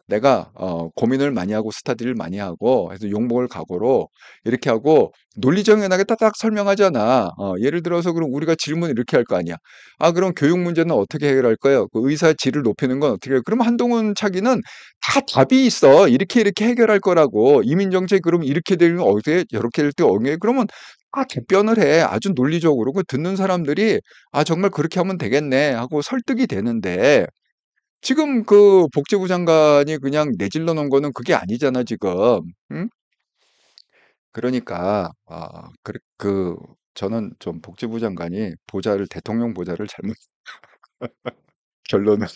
내가 고민을 많이 하고 스터디를 많이 하고 해서 욕먹을 각오로 이렇게 하고 논리정연하게 딱딱 설명하잖아. 예를 들어서 그럼 우리가 질문을 이렇게 할 거 아니야. 아, 그럼 교육 문제는 어떻게 해결할 거예요? 그 의사 질을 높이는 건 어떻게 해요? 그럼 한동훈 차기는 다 답이 있어. 이렇게 해결할 거라고. 이민 정책 그럼 이렇게 되면 어떻게 저렇게 될 때 엉해. 그러면 다 답변을 해. 아주 논리적으로. 그 듣는 사람들이 아, 정말 그렇게 하면 되겠네 하고 설득이 되는데 지금 그 복지부 장관이 그냥 내질러 놓은 거는 그게 아니잖아, 지금. 응? 그러니까, 저는 좀 복지부 장관이 대통령 보좌를 잘못, 결론은.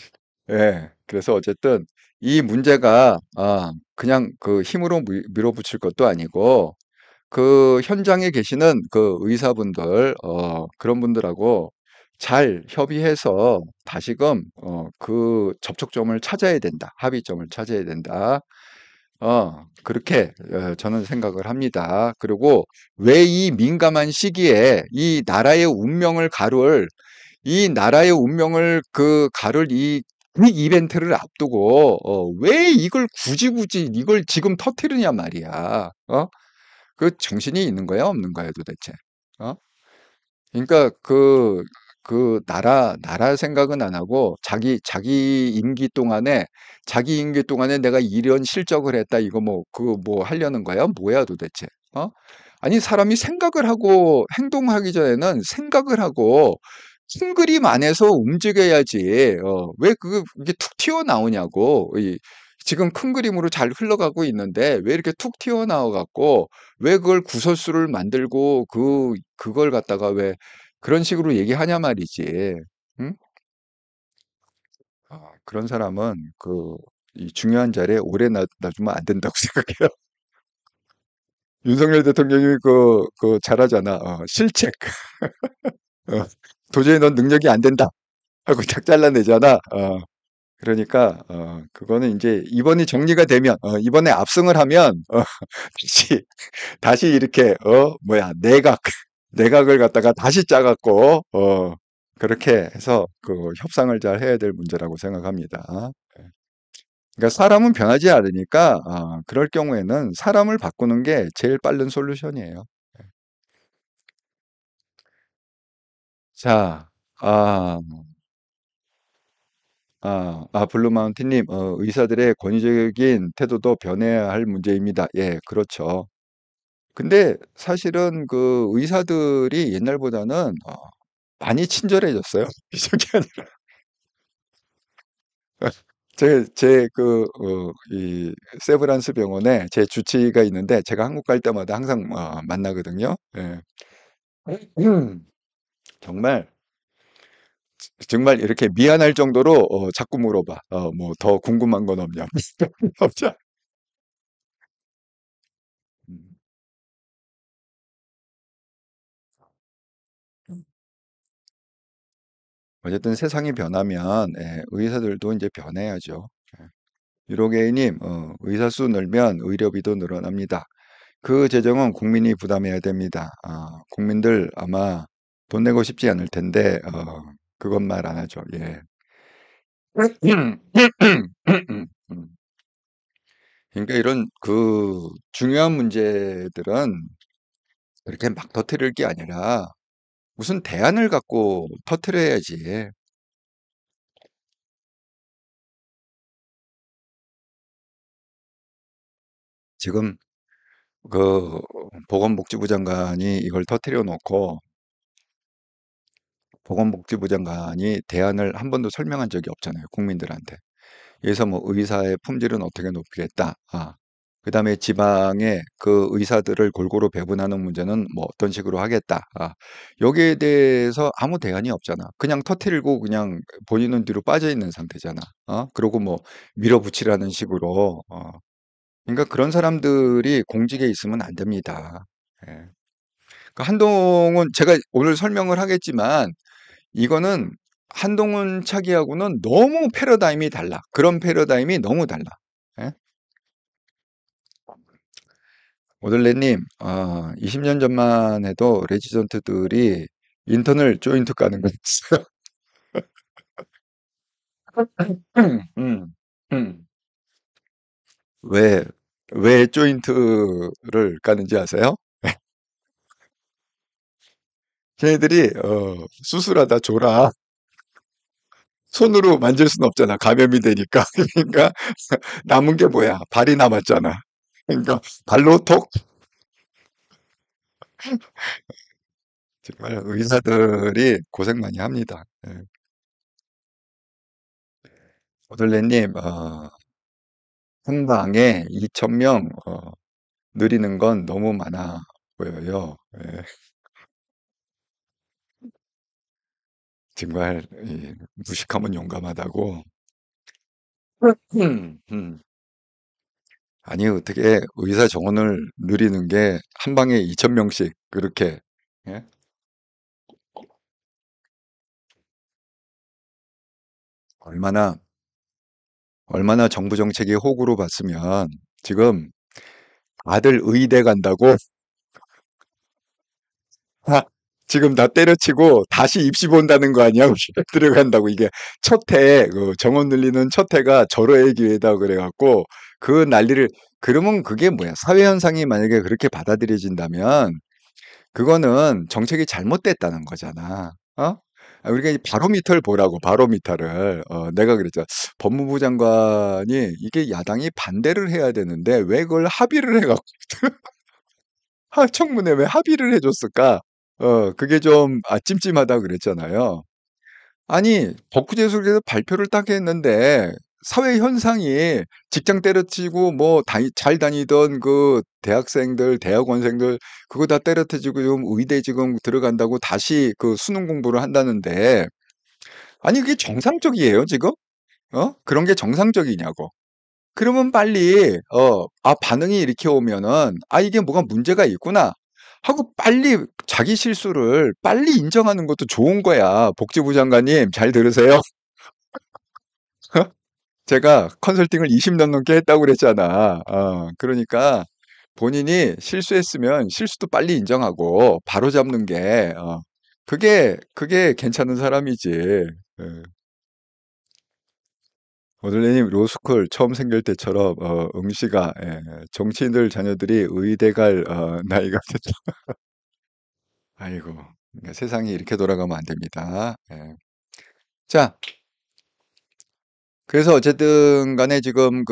예. 그래서 어쨌든 이 문제가, 그냥 그 힘으로 밀어붙일 것도 아니고, 그 현장에 계시는 그 의사분들, 그런 분들하고 잘 협의해서 다시금, 그 접촉점을 찾아야 된다. 합의점을 찾아야 된다. 그렇게 저는 생각을 합니다. 그리고 왜 이 민감한 시기에 이 나라의 운명을 가를 이 이벤트를 앞두고 왜 이걸 굳이 이걸 지금 터뜨리냐 말이야. 그 정신이 있는 거야, 없는 거야, 도대체? 어? 그러니까 나라 생각은 안 하고 자기 임기 동안에 내가 이런 실적을 했다. 이거 그거 뭐 하려는 거야? 뭐야, 도대체? 어? 아니, 사람이 생각을 하고 행동하기 전에는 생각을 하고 큰 그림 안에서 움직여야지. 왜 이게 툭 튀어나오냐고. 지금 큰 그림으로 잘 흘러가고 있는데 왜 이렇게 툭 튀어나와 갖고 왜 그걸 구설수를 만들고 그걸 갖다가 왜 그런 식으로 얘기하냐 말이지. 응? 그런 사람은 이 중요한 자리에 오래 놔두면 안 된다고 생각해요. 윤석열 대통령이 잘하잖아. 실책. 어, 도저히 넌 능력이 안 된다 하고 딱 잘라내잖아. 그러니까 그거는 이제 이번이 정리가 되면 이번에 압승을 하면 다시 다시 이렇게 뭐야 내각을 갖다가 다시 짜갖고 그렇게 해서 그 협상을 잘 해야 될 문제라고 생각합니다. 그러니까 사람은 변하지 않으니까 그럴 경우에는 사람을 바꾸는 게 제일 빠른 솔루션이에요. 자, 아, 블루마운틴님, 의사들의 권위적인 태도도 변해야 할 문제입니다. 예, 그렇죠. 근데 사실은 그 의사들이 옛날보다는 많이 친절해졌어요. 이쪽이 아니라. 이 세브란스 병원에 제 주치의가 있는데 제가 한국 갈 때마다 항상 만나거든요. 예. 음, 정말, 정말 이렇게 미안할 정도로 자꾸 물어봐. 뭐 더 궁금한 건 없냐? 없죠? 음. 어쨌든 세상이 변하면 의사들도 이제 변해야죠. 예. 유로게이님, 의사 수 늘면 의료비도 늘어납니다. 그 재정은 국민이 부담해야 됩니다. 국민들 아마 돈 내고 싶지 않을 텐데, 그것 말 안 하죠. 예. 그러니까 이런 그 중요한 문제들은 그렇게 막 터트릴 게 아니라 무슨 대안을 갖고 터트려야지. 지금 그 보건복지부 장관이 이걸 터트려 놓고 보건복지부 장관이 대안을 한 번도 설명한 적이 없잖아요, 국민들한테. 그래서 뭐 의사의 품질은 어떻게 높이겠다. 그다음에 지방에 그 의사들을 골고루 배분하는 문제는 뭐 어떤 식으로 하겠다. 여기에 대해서 아무 대안이 없잖아. 그냥 터트리고 그냥 본인은 뒤로 빠져 있는 상태잖아. 그리고 뭐 밀어붙이라는 식으로. 그러니까 그런 사람들이 공직에 있으면 안 됩니다. 예. 그 한동훈 제가 오늘 설명을 하겠지만 이거는 한동훈 차기하고는 너무 패러다임이 달라. 그런 패러다임이 너무 달라. 예? 오들레님, 20년 전만 해도 레지던트들이 인턴을 조인트 가는 거였어요. 음, 음. 왜, 왜 조인트를 까는지 아세요? 걔네들이, 수술하다 졸아. 손으로 만질 수는 없잖아. 감염이 되니까. 그러니까 남은 게 뭐야? 발이 남았잖아. 그러니까 발로 톡. 정말 의사들이 고생 많이 합니다. 예. 오들레님, 한 방에 2,000명 늘리는 건 너무 많아 보여요. 예. 정말 무식하면 용감하다고. 음. 아니 어떻게 의사 정원을 늘리는 게 한 방에 2,000명씩 그렇게 예? 얼마나 얼마나 정부 정책이 호구로 봤으면 지금 아들 의대 간다고 다, 지금 다 때려치고 다시 입시 본다는 거 아니야? 들어간다고 이게 첫 해, 그 정원 늘리는 첫 해가 절호의 기회다 그래갖고 그 난리를 그러면 그게 뭐야? 사회 현상이 만약에 그렇게 받아들여진다면 그거는 정책이 잘못됐다는 거잖아. 어? 우리가 이 바로미터를 보라고 바로미터를 내가 그랬잖아. 법무부 장관이 이게 야당이 반대를 해야 되는데 왜 그걸 합의를 해갖고 청문회 왜 합의를 해줬을까? 그게 좀 찜찜하다 그랬잖아요. 아니, 덕후재수에서 발표를 딱 했는데, 사회 현상이 직장 때려치고, 뭐, 잘 다니던 그 대학생들, 대학원생들, 그거 다 때려치고 지금 의대 지금 들어간다고 다시 그 수능 공부를 한다는데, 아니, 그게 정상적이에요, 지금? 그런 게 정상적이냐고. 그러면 빨리 반응이 이렇게 오면은 이게 뭐가 문제가 있구나 하고 빨리 자기 실수를 빨리 인정하는 것도 좋은 거야. 복지부 장관님 잘 들으세요. 제가 컨설팅을 20년 넘게 했다고 그랬잖아. 그러니까 본인이 실수했으면 실수도 빨리 인정하고 바로 잡는 게 그게 괜찮은 사람이지. 예. 오들레님 로스쿨 처음 생길 때처럼 응시가 정치인들 자녀들이 의대 갈 나이가 됐죠. 아이고 그러니까 세상이 이렇게 돌아가면 안 됩니다. 예. 자, 그래서 어쨌든 간에 지금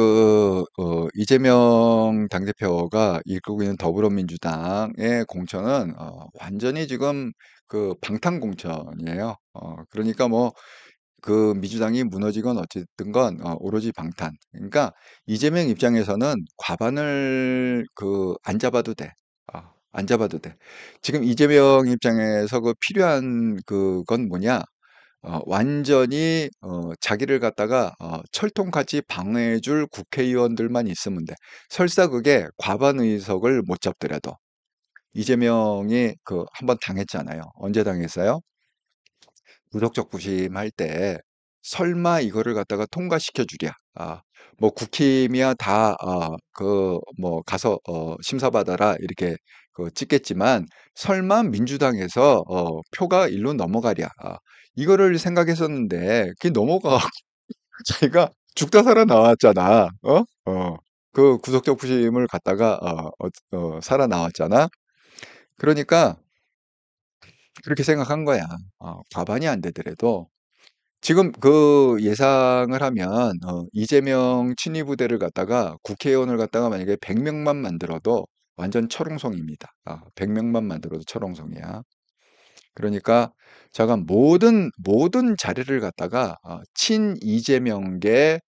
이재명 당대표가 이끌고 있는 더불어민주당의 공천은 완전히 지금 그 방탄 공천이에요. 그러니까 뭐 그 민주당이 무너지건 어쨌든 건 오로지 방탄. 그러니까 이재명 입장에서는 과반을 안 잡아도 돼. 안 잡아도 돼. 지금 이재명 입장에서 그 필요한 그건 뭐냐? 완전히 자기를 갖다가 철통같이 방어해줄 국회의원들만 있으면 돼. 설사 그게 과반 의석을 못 잡더라도 이재명이 한번 당했잖아요. 언제 당했어요? 부적격 부심할 때 설마 이거를 갖다가 통과시켜 주랴. 뭐 국힘이야 다 그 뭐 가서 심사받아라 이렇게 찍겠지만 설마 민주당에서 표가 일로 넘어가랴. 이거를 생각했었는데 그게 넘어가 자기가 죽다 살아나왔잖아. 어? 그 구속적 부심을 갖다가 살아나왔잖아. 그러니까 그렇게 생각한 거야. 과반이 안 되더라도 지금 그 예상을 하면 이재명 친위 부대를 갖다가 국회의원을 갖다가 만약에 100명만 만들어도 완전 철옹성입니다. 100명만 만들어도 철옹성이야. 그러니까 제가 모든 자리를 갖다가 친 이재명계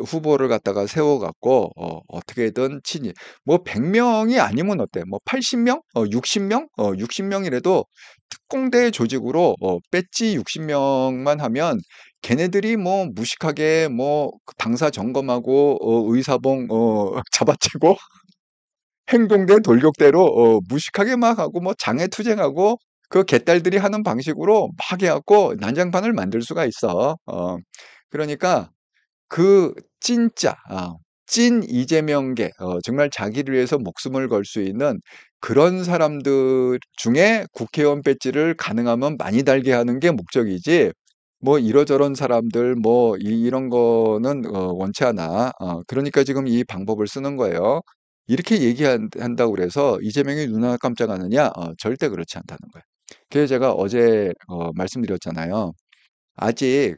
후보를 갖다가 세워 갖고 어떻게든 친이 뭐 100명이 아니면 어때? 뭐 80명? 60명? 60명이라도 특공대 조직으로 배지 60명만 하면 걔네들이 뭐 무식하게 뭐 당사 점검하고 의사봉 잡아채고 행동대 돌격대로 무식하게 막 하고 뭐 장애투쟁하고 그 개딸들이 하는 방식으로 막 해 갖고 난장판을 만들 수가 있어. 그러니까 그 진짜 찐 이재명계 정말 자기를 위해서 목숨을 걸 수 있는 그런 사람들 중에 국회의원 배지를 가능하면 많이 달게 하는 게 목적이지 뭐 이러저런 사람들 뭐 이런 거는 원치 않아. 그러니까 지금 이 방법을 쓰는 거예요. 이렇게 얘기한다고 그래서 이재명이 눈 깜짝하느냐? 절대 그렇지 않다는 거예요. 그래서 제가 어제 말씀드렸잖아요. 아직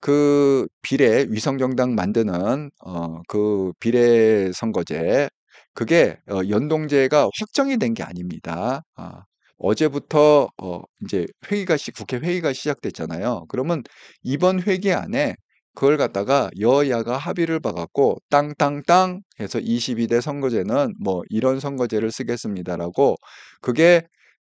그 비례 위성정당 만드는 그 비례 선거제 그게 연동제가 확정이 된 게 아닙니다. 어제부터 이제 국회 회의가 시작됐잖아요. 그러면 이번 회기 안에 그걸 갖다가 여야가 합의를 봐 갖고 땅땅땅 해서 22대 선거제는 뭐 이런 선거제를 쓰겠습니다라고 그게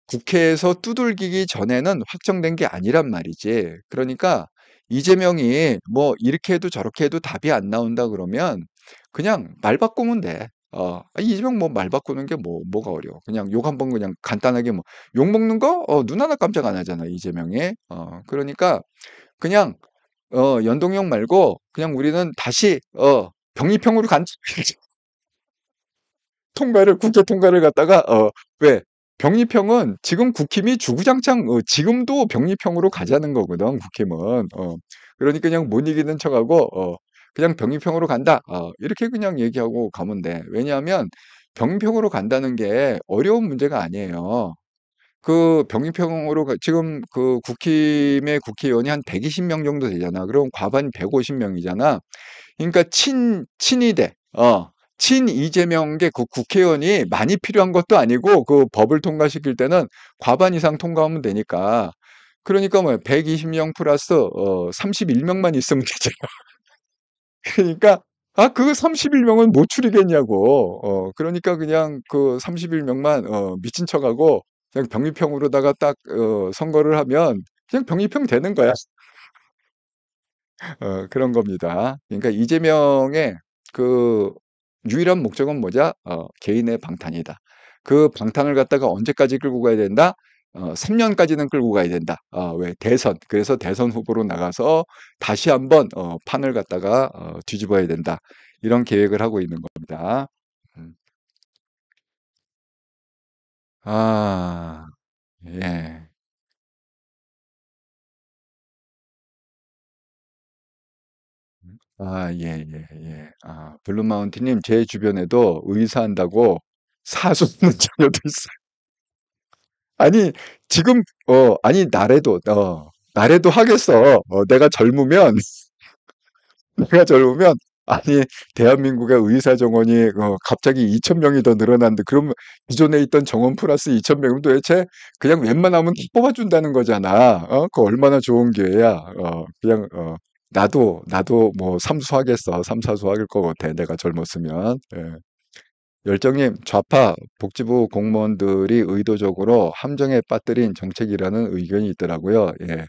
국회에서 두들기기 전에는 확정된 게 아니란 말이지. 그러니까 이재명이 뭐 이렇게 해도 저렇게 해도 답이 안 나온다 그러면 그냥 말 바꾸면 돼. 이재명 뭐 말 바꾸는 게 뭐가 어려워. 그냥 욕 한번 그냥 간단하게 뭐 욕 먹는 거 눈 하나 깜짝 안 하잖아, 이재명이. 그러니까 그냥 연동형 말고 그냥 우리는 다시 병리평으로 간 국회 통과를 갖다가 왜 병리평은 지금 국힘이 주구장창 지금도 병리평으로 가자는 거거든 국힘은. 그러니까 그냥 못 이기는 척하고 그냥 병리평으로 간다. 이렇게 그냥 얘기하고 가면 돼. 왜냐하면 병리평으로 간다는 게 어려운 문제가 아니에요. 그 병리평으로 지금 그 국힘의 국회의원이 한 120명 정도 되잖아. 그럼 과반이 150명이잖아. 그러니까 친이대, 친 이재명계 그 국회의원이 많이 필요한 것도 아니고 그 법을 통과시킬 때는 과반 이상 통과하면 되니까. 그러니까 뭐 120명 플러스 31명만 있으면 되잖아. 그러니까 그 31명은 못 추리겠냐고. 그러니까 그냥 그 31명만 미친 척하고 그냥 병리평으로다가 딱 선거를 하면 그냥 병리평 되는 거야. 그런 겁니다. 그러니까 이재명의 그 유일한 목적은 뭐냐? 개인의 방탄이다. 그 방탄을 갖다가 언제까지 끌고 가야 된다? 3년까지는 끌고 가야 된다. 왜? 대선. 그래서 대선 후보로 나가서 다시 한번 판을 갖다가 뒤집어야 된다. 이런 계획을 하고 있는 겁니다. 음. 아, 예. 예, 예, 예. 블루마운틴님, 제 주변에도 의사한다고 사수하는 자녀도 있어요. 아니, 지금, 나래도 하겠어. 내가 젊으면, 내가 젊으면, 아니, 대한민국의 의사 정원이 갑자기 2,000명이 더 늘어났는데, 그러면 기존에 있던 정원 플러스 2,000명이면 도대체 그냥 웬만하면 다 뽑아준다는 거잖아. 그 얼마나 좋은 기회야. 그냥, 나도 뭐 삼수하겠어. 삼사수할 것 같아. 내가 젊었으면. 예. 열정님, 좌파 복지부 공무원들이 의도적으로 함정에 빠뜨린 정책이라는 의견이 있더라고요. 예.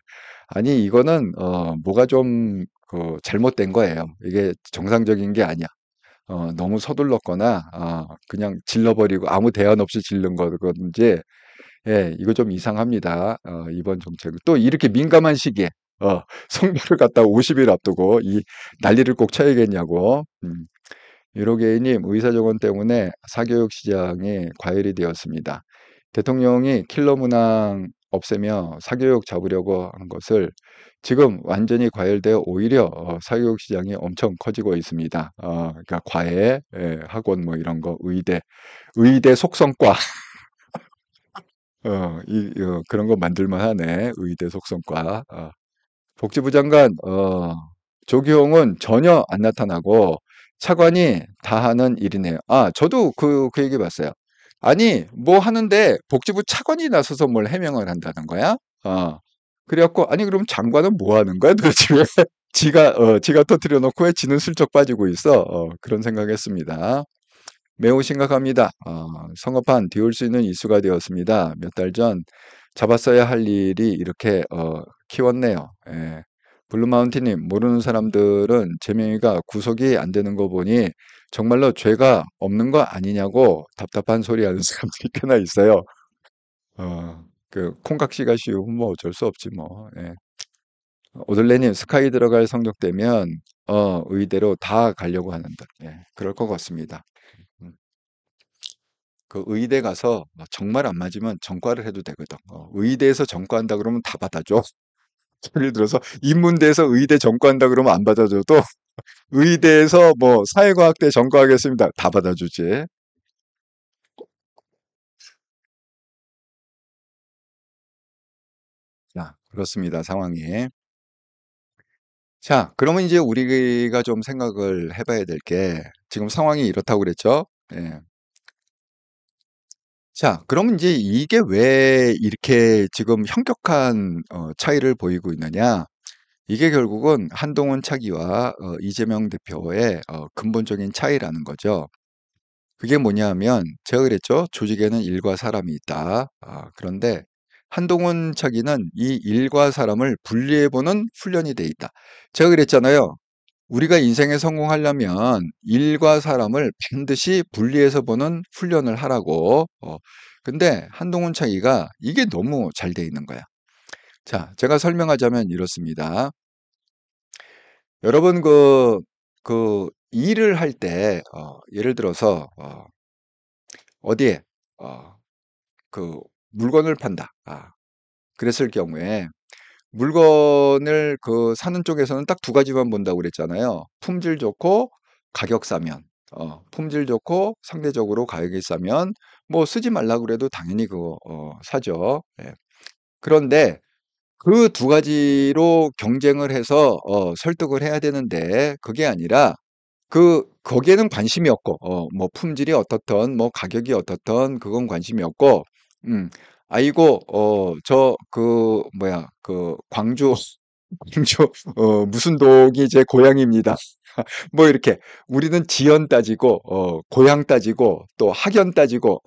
아니, 이거는, 뭐가 좀, 잘못된 거예요. 이게 정상적인 게 아니야. 너무 서둘렀거나, 그냥 질러버리고 아무 대안 없이 질른 거든지, 예, 이거 좀 이상합니다. 이번 정책은. 또 이렇게 민감한 시기에, 선거를 갖다 50일 앞두고 이 난리를 꼭 쳐야겠냐고. 1호개님 의사 정원 때문에 사교육 시장이 과열이 되었습니다. 대통령이 킬러 문항 없애며 사교육 잡으려고 한 것을 지금 완전히 과열되어 오히려 사교육 시장이 엄청 커지고 있습니다. 그러니까 과외, 학원 뭐 이런 거, 의대 속성과 그런 거 만들만 하네. 의대 속성과. 복지부 장관, 조기용은 전혀 안 나타나고 차관이 다 하는 일이네요. 저도 그 얘기 봤어요. 아니, 뭐 하는데 복지부 차관이 나서서 뭘 해명을 한다는 거야? 그래갖고, 아니, 그럼 장관은 뭐 하는 거야 도대체? 왜 지가 터뜨려 놓고 왜 지는 슬쩍 빠지고 있어? 그런 생각했습니다. 매우 심각합니다. 성급한 비올 수 있는 이슈가 되었습니다. 몇 달 전 잡았어야 할 일이 이렇게 키웠네요. 예. 블루마운틴님, 모르는 사람들은 제명이가 구속이 안 되는 거 보니 정말로 죄가 없는 거 아니냐고 답답한 소리 하는 사람들이 꽤나 있어요. 그 콩깍지가 씌우면 뭐 어쩔 수 없지 뭐. 예. 오들레님, 스카이 들어갈 성적되면 의대로 다 가려고 하는데, 예, 그럴 것 같습니다. 음. 그 의대 가서 정말 안 맞으면 전과를 해도 되거든. 의대에서 전과한다 그러면 다 받아줘. 예를 들어서 인문대에서 의대 전과한다 그러면 안 받아줘도 의대에서 뭐 사회과학대 전과하겠습니다. 다 받아주지. 자, 그렇습니다. 상황이. 자, 그러면 이제 우리가 좀 생각을 해봐야 될 게 지금 상황이 이렇다고 그랬죠? 예. 자, 그러면 이제 이게 왜 이렇게 지금 현격한 차이를 보이고 있느냐? 이게 결국은 한동훈 차기와 이재명 대표의 근본적인 차이라는 거죠. 그게 뭐냐면 제가 그랬죠. 조직에는 일과 사람이 있다. 그런데 한동훈 차기는 이 일과 사람을 분리해보는 훈련이 돼 있다. 제가 그랬잖아요. 우리가 인생에 성공하려면 일과 사람을 반드시 분리해서 보는 훈련을 하라고. 근데 한동훈 차기가 이게 너무 잘 돼 있는 거야. 자, 제가 설명하자면 이렇습니다. 여러분 그 일을 할 때 예를 들어서 어디에 어, 그 물건을 판다. 그랬을 경우에 물건을 그 사는 쪽에서는 딱 두 가지만 본다고 그랬잖아요. 품질 좋고 가격 싸면. 품질 좋고 상대적으로 가격이 싸면 뭐 쓰지 말라 그래도 당연히 그거 사죠. 예. 그런데 그 두 가지로 경쟁을 해서 설득을 해야 되는데 그게 아니라 거기에는 관심이 없고 뭐 품질이 어떻든 뭐 가격이 어떻든 그건 관심이 없고 음 아이고 저 뭐야 광주 광주 무슨 동이 제 고향입니다. 뭐 이렇게 우리는 지연 따지고 고향 따지고 또 학연 따지고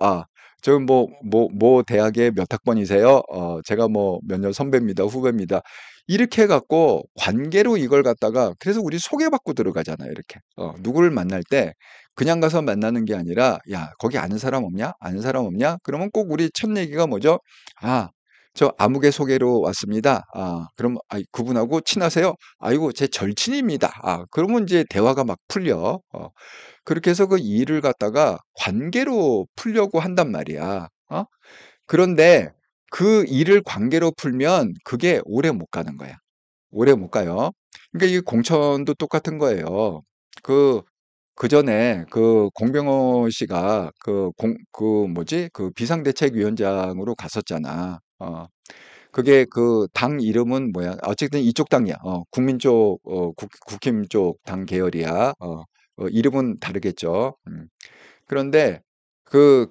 저 뭐 대학에 몇 학번이세요? 제가 뭐 몇 년 선배입니다. 후배입니다. 이렇게 해 갖고 관계로 이걸 갖다가 그래서 우리 소개받고 들어가잖아요, 이렇게. 누구를 만날 때 그냥 가서 만나는 게 아니라 "야, 거기 아는 사람 없냐? 아는 사람 없냐?" 그러면 꼭 우리 첫 얘기가 뭐죠? "아, 저 아무개 소개로 왔습니다." 그럼 그분하고 친하세요? "아이고, 제 절친입니다." 그러면 이제 대화가 막 풀려. 그렇게 해서 그 일을 갖다가 관계로 풀려고 한단 말이야. 그런데 그 일을 관계로 풀면 그게 오래 못 가는 거야. 오래 못 가요. 그러니까 이 공천도 똑같은 거예요. 그 그전에 그 공병호 씨가 뭐지? 그 비상대책위원장으로 갔었잖아. 그게 그 당 이름은 뭐야? 어쨌든 이쪽 당이야. 국민 쪽, 국힘 쪽 당 계열이야. 이름은 다르겠죠. 그런데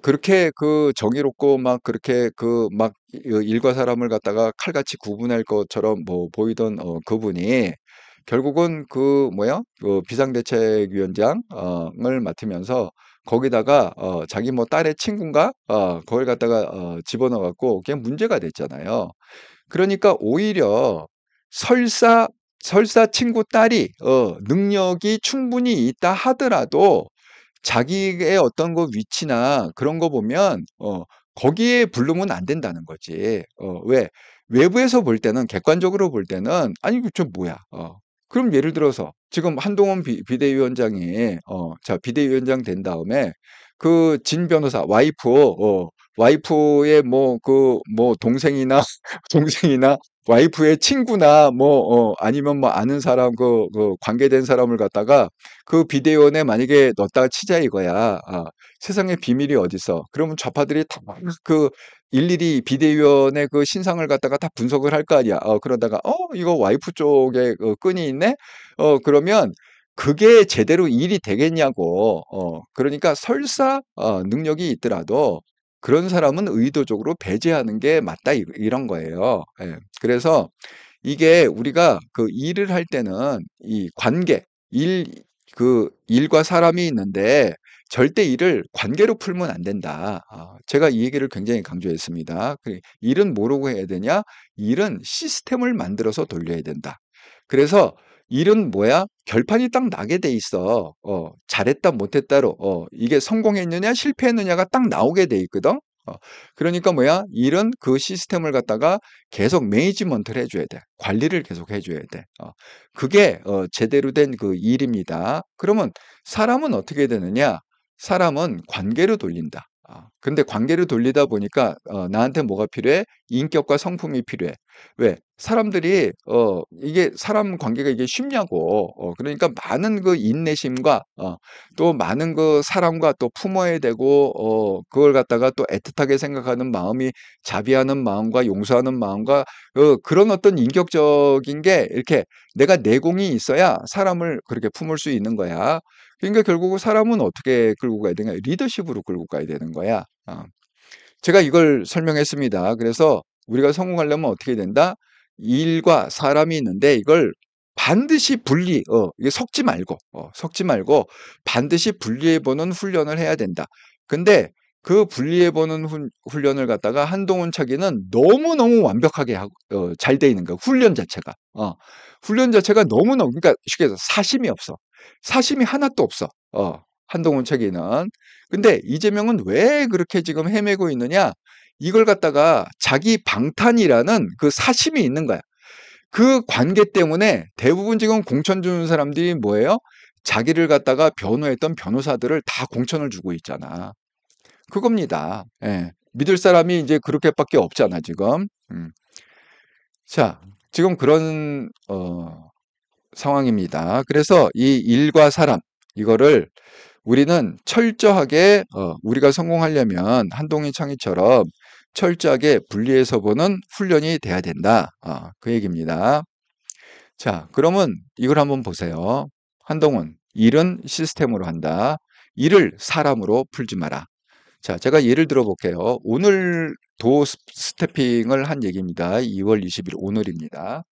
그렇게 그 정의롭고 막 그렇게 막 일과 사람을 갖다가 칼같이 구분할 것처럼 뭐 보이던 그분이 결국은 그 뭐야? 그 비상대책위원장을 맡으면서 거기다가 자기 뭐 딸의 친구인가? 그걸 갖다가 집어넣어 갖고 그게 문제가 됐잖아요. 그러니까 오히려 설사 친구 딸이 능력이 충분히 있다 하더라도 자기의 어떤 그 위치나 그런 거 보면 거기에 부르면 안 된다는 거지. 왜? 외부에서 볼 때는 객관적으로 볼 때는 '아니 이거 저 뭐야?' 그럼 예를 들어서 지금 한동훈 비대위원장이 자 비대위원장 된 다음에 그 진 변호사 와이프의 뭐 동생이나 동생이나 와이프의 친구나 아니면 뭐 아는 사람 관계된 사람을 갖다가 그 비대위원회 만약에 넣었다가 치자 이거야. 세상에 비밀이 어딨어. 그러면 좌파들이 다 그 일일이 비대위원회 그 신상을 갖다가 다 분석을 할 거 아니야. 그러다가 이거 와이프 쪽에 끈이 있네. 그러면 그게 제대로 일이 되겠냐고. 그러니까 설사 능력이 있더라도 그런 사람은 의도적으로 배제하는 게 맞다 이런 거예요. 예. 그래서 이게 우리가 그 일을 할 때는 이 관계, 일, 그 일과 사람이 있는데 절대 일을 관계로 풀면 안 된다. 제가 이 얘기를 굉장히 강조했습니다. 일은 뭐라고 해야 되냐? 일은 시스템을 만들어서 돌려야 된다. 그래서 일은 뭐야? 결판이 딱 나게 돼 있어. 잘했다, 못했다로. 이게 성공했느냐, 실패했느냐가 딱 나오게 돼 있거든. 어, 그러니까 뭐야? 일은 그 시스템을 갖다가 계속 매니지먼트를 해줘야 돼. 관리를 계속 해줘야 돼. 그게 제대로 된 그 일입니다. 그러면 사람은 어떻게 되느냐? 사람은 관계로 돌린다. 근데 관계를 돌리다 보니까 나한테 뭐가 필요해? 인격과 성품이 필요해. 왜? 사람들이 이게 사람 관계가 이게 쉽냐고. 그러니까 많은 그 인내심과 또 많은 그 사랑과 또 품어야 되고 그걸 갖다가 또 애틋하게 생각하는 마음이 자비하는 마음과 용서하는 마음과 그런 어떤 인격적인 게 이렇게 내가 내공이 있어야 사람을 그렇게 품을 수 있는 거야. 그러니까 결국 사람은 어떻게 끌고 가야 되냐? 리더십으로 끌고 가야 되는 거야. 제가 이걸 설명했습니다. 그래서 우리가 성공하려면 어떻게 된다? 일과 사람이 있는데 이걸 반드시 이게 섞지 말고 반드시 분리해보는 훈련을 해야 된다. 근데 그 분리해보는 훈련을 갖다가 한동훈 차기는 너무너무 완벽하게 잘 돼 있는 거야. 훈련 자체가 너무너무, 그러니까 쉽게 해서 사심이 없어. 사심이 하나도 없어. 한동훈 차기는. 근데 이재명은 왜 그렇게 지금 헤매고 있느냐? 이걸 갖다가 자기 방탄이라는 그 사심이 있는 거야. 그 관계 때문에 대부분 지금 공천 주는 사람들이 뭐예요? 자기를 갖다가 변호했던 변호사들을 다 공천을 주고 있잖아. 그겁니다. 예. 믿을 사람이 이제 그렇게밖에 없잖아, 지금. 자, 지금 그런 상황입니다. 그래서 이 일과 사람, 이거를 우리는 철저하게 우리가 성공하려면 한동희 창의처럼 철저하게 분리해서 보는 훈련이 돼야 된다. 그 얘기입니다. 자, 그러면 이걸 한번 보세요. 한동훈, 일은 시스템으로 한다. 일을 사람으로 풀지 마라. 자, 제가 예를 들어 볼게요. 오늘 스태핑을 한 얘기입니다. 2월 20일 오늘입니다.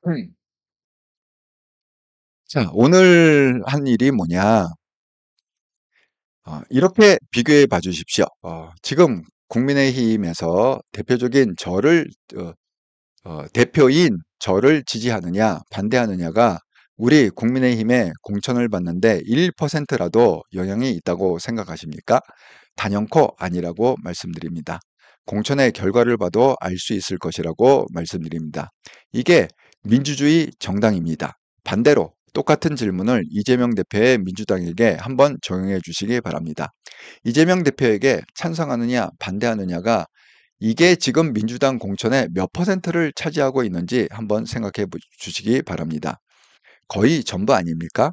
음. 자, 오늘 한 일이 뭐냐? 이렇게 비교해 봐 주십시오. 지금 국민의힘에서 대표인 저를 지지하느냐, 반대하느냐가 우리 국민의힘에 공천을 받는데 1%라도 영향이 있다고 생각하십니까? 단연코 아니라고 말씀드립니다. 공천의 결과를 봐도 알 수 있을 것이라고 말씀드립니다. 이게 민주주의 정당입니다. 반대로 똑같은 질문을 이재명 대표의 민주당에게 한번 적용해 주시기 바랍니다. 이재명 대표에게 찬성하느냐, 반대하느냐가 이게 지금 민주당 공천의 몇 퍼센트를 차지하고 있는지 한번 생각해 주시기 바랍니다. 거의 전부 아닙니까?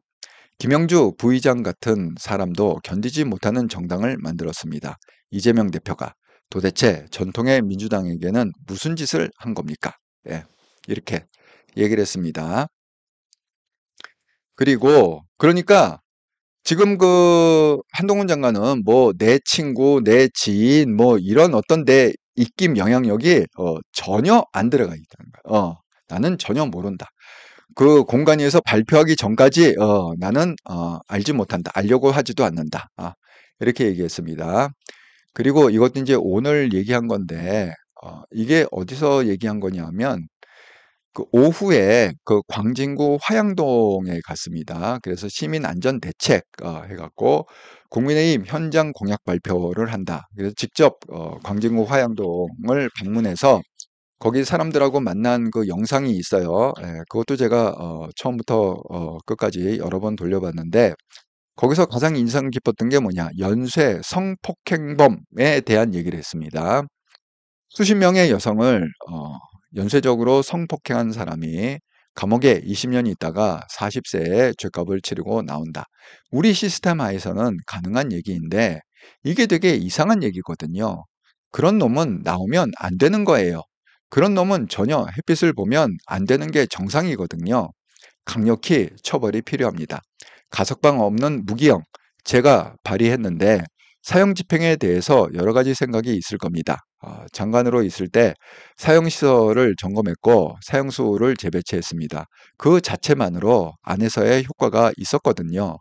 김영주 부의장 같은 사람도 견디지 못하는 정당을 만들었습니다. 이재명 대표가 도대체 전통의 민주당에게는 무슨 짓을 한 겁니까? 예, 이렇게 얘기를 했습니다. 그리고 그러니까 지금 그 한동훈 장관은 뭐 내 친구, 내 지인 뭐 이런 어떤 내 입김 영향력이 전혀 안 들어가 있다는 거야. 나는 전혀 모른다. 그 공간에서 발표하기 전까지 나는 알지 못한다. 알려고 하지도 않는다. 이렇게 얘기했습니다. 그리고 이것도 이제 오늘 얘기한 건데 이게 어디서 얘기한 거냐면 그 오후에 그 광진구 화양동에 갔습니다. 그래서 시민안전대책 해갖고 국민의힘 현장 공약 발표를 한다. 그래서 직접 광진구 화양동을 방문해서 거기 사람들하고 만난 그 영상이 있어요. 예, 그것도 제가 처음부터 끝까지 여러 번 돌려봤는데 거기서 가장 인상 깊었던 게 뭐냐? 연쇄 성폭행범에 대한 얘기를 했습니다. 수십 명의 여성을 연쇄적으로 성폭행한 사람이 감옥에 20년 있다가 40세에 죄값을 치르고 나온다. 우리 시스템 하에서는 가능한 얘기인데 이게 되게 이상한 얘기거든요. 그런 놈은 나오면 안 되는 거예요. 그런 놈은 전혀 햇빛을 보면 안 되는 게 정상이거든요. 강력히 처벌이 필요합니다. 가석방 없는 무기형 제가 발의했는데 사형 집행에 대해서 여러 가지 생각이 있을 겁니다. 장관으로 있을 때 사형시설을 점검했고 사형수를 재배치했습니다. 그 자체만으로 안에서의 효과가 있었거든요.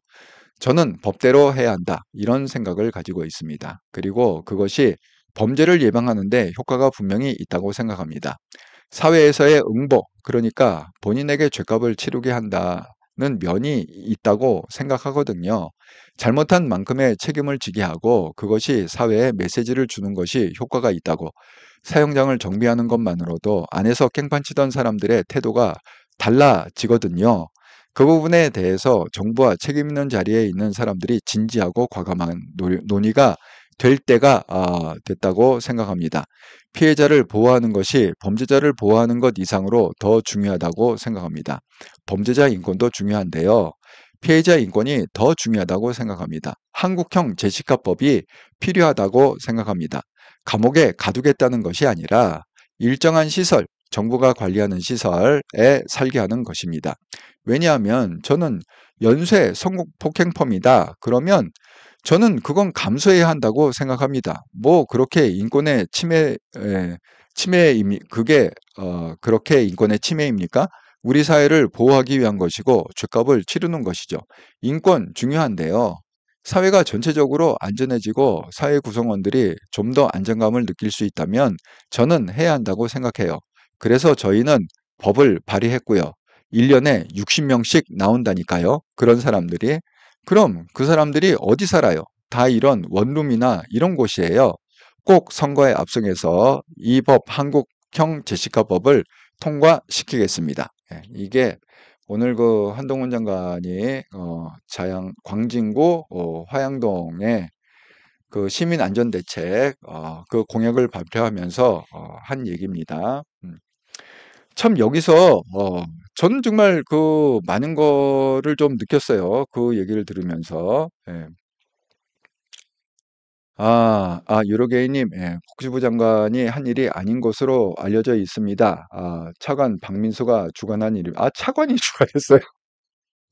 저는 법대로 해야 한다. 이런 생각을 가지고 있습니다. 그리고 그것이 범죄를 예방하는 데 효과가 분명히 있다고 생각합니다. 사회에서의 응보, 그러니까 본인에게 죄값을 치르게 한다는 면이 있다고 생각하거든요. 잘못한 만큼의 책임을 지게 하고 그것이 사회에 메시지를 주는 것이 효과가 있다고 사형장을 정비하는 것만으로도 안에서 깽판치던 사람들의 태도가 달라지거든요. 그 부분에 대해서 정부와 책임 있는 자리에 있는 사람들이 진지하고 과감한 논의가 될 때가 됐다고 생각합니다. 피해자를 보호하는 것이 범죄자를 보호하는 것 이상으로 더 중요하다고 생각합니다. 범죄자 인권도 중요한데요. 피해자 인권이 더 중요하다고 생각합니다. 한국형 제시카법이 필요하다고 생각합니다. 감옥에 가두겠다는 것이 아니라 일정한 시설, 정부가 관리하는 시설에 살게 하는 것입니다. 왜냐하면 저는 연쇄 성폭행범이다. 그러면 저는 그건 감수해야 한다고 생각합니다. 뭐 그렇게 인권의 침해입니 그게 그렇게 인권의 침해입니까? 우리 사회를 보호하기 위한 것이고 죄값을 치르는 것이죠. 인권 중요한데요. 사회가 전체적으로 안전해지고 사회 구성원들이 좀 더 안정감을 느낄 수 있다면 저는 해야 한다고 생각해요. 그래서 저희는 법을 발의했고요. 1년에 60명씩 나온다니까요. 그런 사람들이. 그럼 그 사람들이 어디 살아요? 다 이런 원룸이나 이런 곳이에요. 꼭 선거에 앞서서 이 법, 한국형 제시카법을 통과시키겠습니다. 예, 이게 오늘 그 한동훈 장관이 광진구 화양동에 그 시민안전대책 그 공약을 발표하면서 한 얘기입니다. 참 여기서 저는 정말 그 많은 거를 좀 느꼈어요. 그 얘기를 들으면서. 예. 유로게이님, 예, 복지부 장관이 한 일이 아닌 것으로 알려져 있습니다. 차관 박민수가 주관한 일이, 차관이 주관했어요.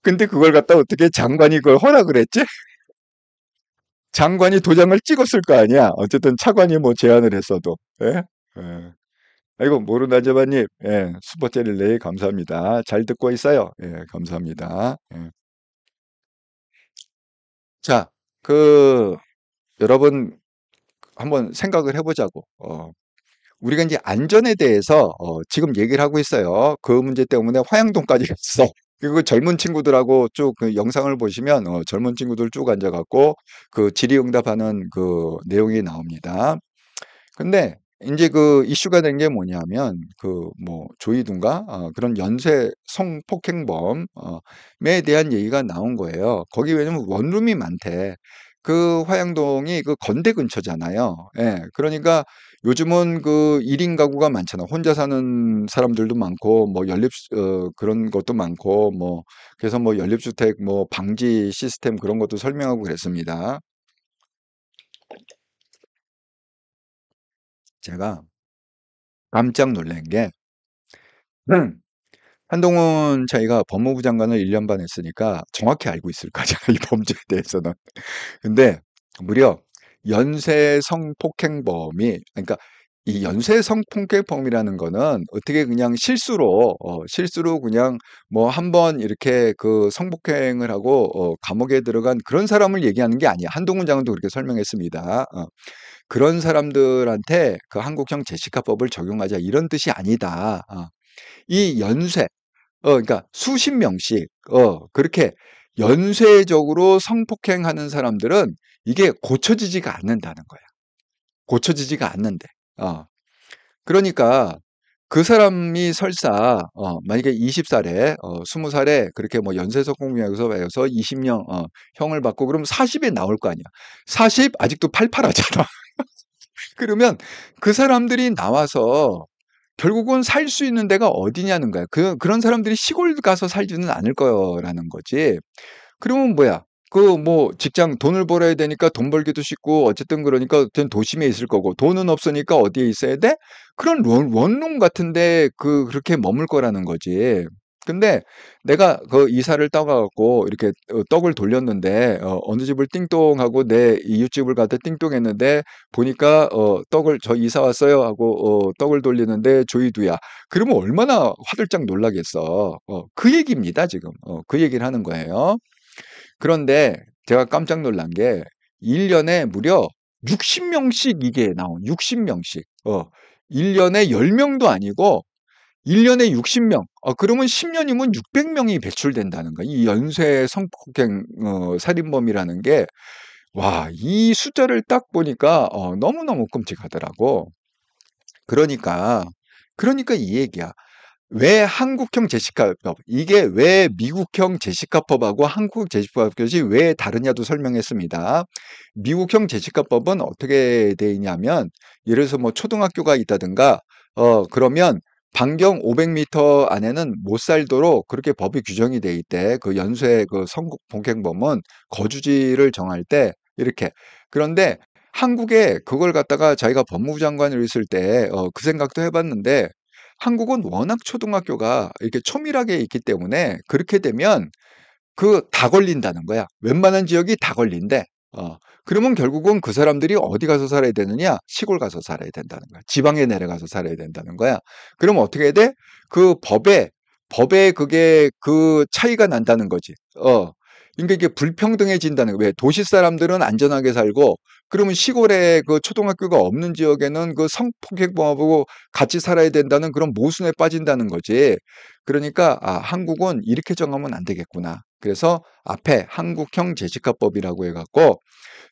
근데 그걸 갖다 어떻게 장관이 그걸 허락을 했지? 장관이 도장을 찍었을 거 아니야. 어쨌든 차관이 뭐 제안을 했어도. 예? 예. 아이고, 모르나저바님, 예, 슈퍼챗 릴레이 감사합니다. 잘 듣고 있어요. 예, 감사합니다. 예. 자, 그, 여러분, 한번 생각을 해보자고. 우리가 이제 안전에 대해서 지금 얘기를 하고 있어요. 그 문제 때문에 화양동까지 갔어. 그리고 젊은 친구들하고 쭉 그 영상을 보시면 젊은 친구들 쭉 앉아갖고 그 질의응답하는 그 내용이 나옵니다. 근데 이제 그 이슈가 된 게 뭐냐면 그 뭐 조이둔가 그런 연쇄 성폭행범에 대한 얘기가 나온 거예요. 거기 왜냐면 원룸이 많대. 그 화양동이 그 건대 근처잖아요. 예. 그러니까 요즘은 그 1인 가구가 많잖아. 혼자 사는 사람들도 많고 뭐 그런 것도 많고 뭐 그래서 뭐 연립주택 뭐 방지 시스템 그런 것도 설명하고 그랬습니다. 제가 깜짝 놀란 게 한동훈 자기가 법무부 장관을 1년 반 했으니까 정확히 알고 있을 거잖아요. 이 범죄에 대해서는. 근데 무려 연쇄 성폭행범이 그러니까 이 연쇄 성폭행범이라는 거는 어떻게 그냥 실수로 그냥 뭐 한번 이렇게 그 성폭행을 하고 감옥에 들어간 그런 사람을 얘기하는 게 아니야. 한동훈 장관도 그렇게 설명했습니다. 그런 사람들한테 그 한국형 제시카법을 적용하자 이런 뜻이 아니다. 이 연쇄, 그러니까 수십 명씩, 그렇게 연쇄적으로 성폭행하는 사람들은 이게 고쳐지지가 않는다는 거야. 고쳐지지가 않는데. 어. 그러니까 그 사람이 설사 만약에 20살에 20살에 그렇게 뭐 연쇄성폭력에서 20년 형을 받고 그러면 40에 나올 거 아니야. 40 아직도 팔팔하잖아. 그러면 그 사람들이 나와서 결국은 살 수 있는 데가 어디냐는 거야. 그런 사람들이 시골 가서 살지는 않을 거라는 거지. 그러면 뭐야? 그 뭐 직장 돈을 벌어야 되니까 돈 벌기도 쉽고 어쨌든 그러니까 어쨌든 도심에 있을 거고 돈은 없으니까 어디에 있어야 돼? 그런 원룸 같은데 그렇게 머물 거라는 거지. 근데 내가 그 이사를 떠가 갖고 이렇게 떡을 돌렸는데 어느 집을 띵똥하고 내 이웃집을 가다 띵똥했는데 보니까 떡을 저 이사 왔어요 하고 떡을 돌리는데 조이두야. 그러면 얼마나 화들짝 놀라겠어. 그 얘기입니다, 지금. 그 얘기를 하는 거예요. 그런데 제가 깜짝 놀란 게 1년에 무려 60명씩 이게 나온 60명씩. 1년에 10명도 아니고 1년에 60명. 그러면 10년이면 600명이 배출된다는 거야. 이 연쇄 성폭행 살인범이라는 게 와, 이 숫자를 딱 보니까 너무너무 끔찍하더라고. 그러니까 그러니까 이 얘기야. 왜 한국형 제시카법, 이게 왜 미국형 제시카법하고 한국 제시카법이 왜 다르냐도 설명했습니다. 미국형 제시카법은 어떻게 돼 있냐면, 예를 들어서 뭐 초등학교가 있다든가, 그러면 반경 500m 안에는 못 살도록 그렇게 법이 규정이 돼 있대. 그 연쇄 그 성폭행범은 거주지를 정할 때 이렇게. 그런데 한국에 그걸 갖다가 자기가 법무부 장관을 있을 때 그 생각도 해봤는데 한국은 워낙 초등학교가 이렇게 초밀하게 있기 때문에 그렇게 되면 다 걸린다는 거야. 웬만한 지역이 다 걸린대. 그러면 결국은 그 사람들이 어디 가서 살아야 되느냐? 시골 가서 살아야 된다는 거야. 지방에 내려가서 살아야 된다는 거야. 그러면 어떻게 해야 돼? 그 법에 그게 그 차이가 난다는 거지. 그러니까 이게 불평등해진다는 거야. 왜? 도시 사람들은 안전하게 살고, 그러면 시골에 그 초등학교가 없는 지역에는 그 성폭행범하고 같이 살아야 된다는 그런 모순에 빠진다는 거지. 그러니까 한국은 이렇게 정하면 안 되겠구나. 그래서 앞에 한국형 제시카법이라고 해갖고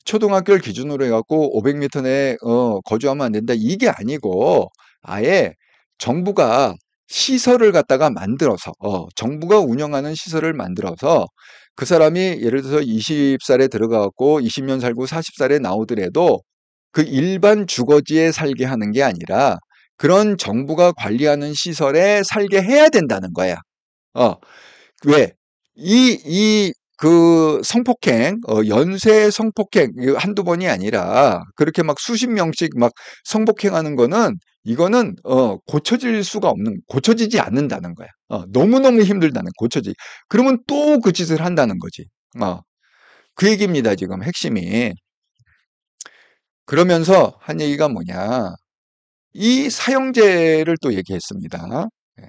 초등학교를 기준으로 해갖고 500m 내에 거주하면 안 된다. 이게 아니고 아예 정부가 시설을 갖다가 만들어서 정부가 운영하는 시설을 만들어서 그 사람이 예를 들어서 20살에 들어가갖고 20년 살고 40살에 나오더라도 그 일반 주거지에 살게 하는 게 아니라 그런 정부가 관리하는 시설에 살게 해야 된다는 거야. 어, 왜? 성폭행, 연쇄 성폭행, 이거 한두 번이 아니라, 그렇게 막 수십 명씩 막 성폭행하는 거는, 이거는, 고쳐지지 않는다는 거야. 너무너무 힘들다는, 그러면 또 그 짓을 한다는 거지. 그 얘기입니다, 지금 핵심이. 그러면서 한 얘기가 뭐냐. 이 사형제를 또 얘기했습니다. 예.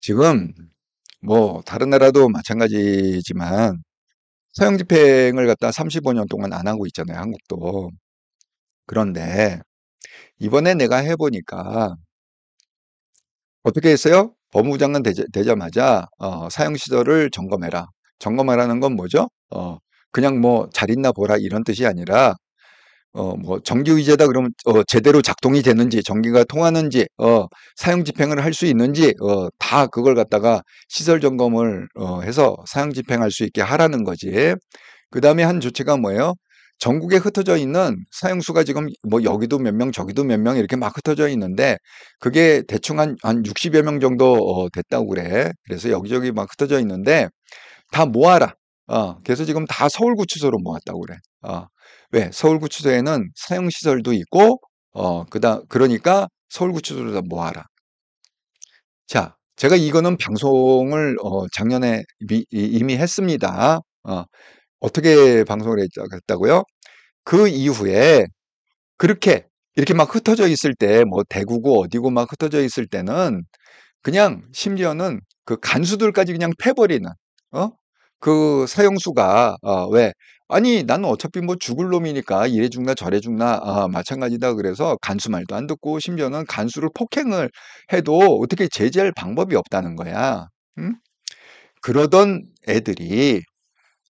지금 뭐 다른 나라도 마찬가지지만 사형 집행을 갖다 35년 동안 안 하고 있잖아요, 한국도. 그런데 이번에 내가 해보니까 어떻게 했어요? 법무부 장관 되자마자 사형 시설을 점검해라. 점검하라는 건 뭐죠? 그냥 뭐 잘 있나 보라 이런 뜻이 아니라 뭐 정기의제다 그러면 제대로 작동이 되는지, 전기가 통하는지, 사용 집행을 할 수 있는지, 다 그걸 갖다가 시설 점검을 해서 사용 집행할 수 있게 하라는 거지. 그 다음에 한 조치가 뭐예요? 전국에 흩어져 있는 사용수가 지금 뭐 여기도 몇 명, 저기도 몇 명 이렇게 막 흩어져 있는데 그게 대충 한 60여 명 정도 됐다고 그래. 그래서 여기저기 막 흩어져 있는데 다 모아라. 그래서 지금 다 서울구치소로 모았다고 그래. 왜? 서울구치소에는 사형시설도 있고, 그러니까 서울구치소로 다 모아라. 자, 제가 이거는 방송을, 작년에 이미 했습니다. 어떻게 방송을 했다고요? 그 이후에 그렇게, 이렇게 막 흩어져 있을 때, 뭐 대구고 어디고 막 흩어져 있을 때는 그냥 심지어는 그 간수들까지 그냥 패버리는, 어? 그 사형수가 왜 "아니 나는 어차피 뭐 죽을 놈이니까 이래 죽나 저래 죽나 마찬가지다." 그래서 간수 말도 안 듣고 심지어는 간수를 폭행을 해도 어떻게 제재할 방법이 없다는 거야. 응? 그러던 애들이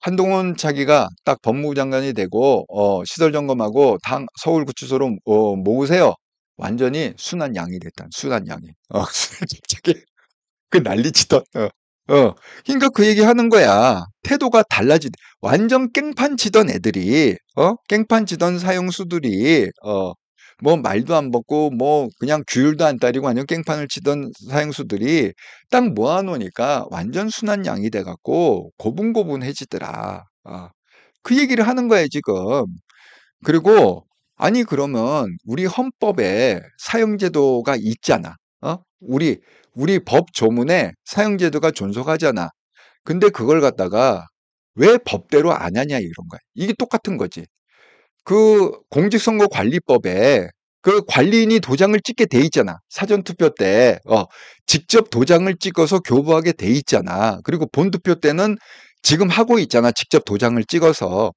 한동훈 차기가 딱 법무부 장관이 되고 시설 점검하고 당 서울구치소로 모으세요. 완전히 순한 양이 됐다. 순한 양이. 갑자기 그 난리치던. 그러니까 그 얘기하는 거야. 태도가 달라지. 완전 깽판 치던 애들이, 깽판 치던 사형수들이, 뭐 말도 안 받고 뭐 그냥 규율도 안 따리고 완전 깽판을 치던 사형수들이 딱 모아놓으니까 완전 순한 양이 돼갖고 고분고분해지더라. 그 얘기를 하는 거야 지금. 그리고 아니 그러면 우리 헌법에 사형제도가 있잖아. 우리 법 조문에 사형제도가 존속하잖아. 근데 그걸 갖다가 왜 법대로 안 하냐 이런 거야. 이게 똑같은 거지. 그 공직선거관리법에 그 관리인이 도장을 찍게 돼 있잖아. 사전투표 때 직접 도장을 찍어서 교부하게 돼 있잖아. 그리고 본투표 때는 지금 하고 있잖아. 직접 도장을 찍어서.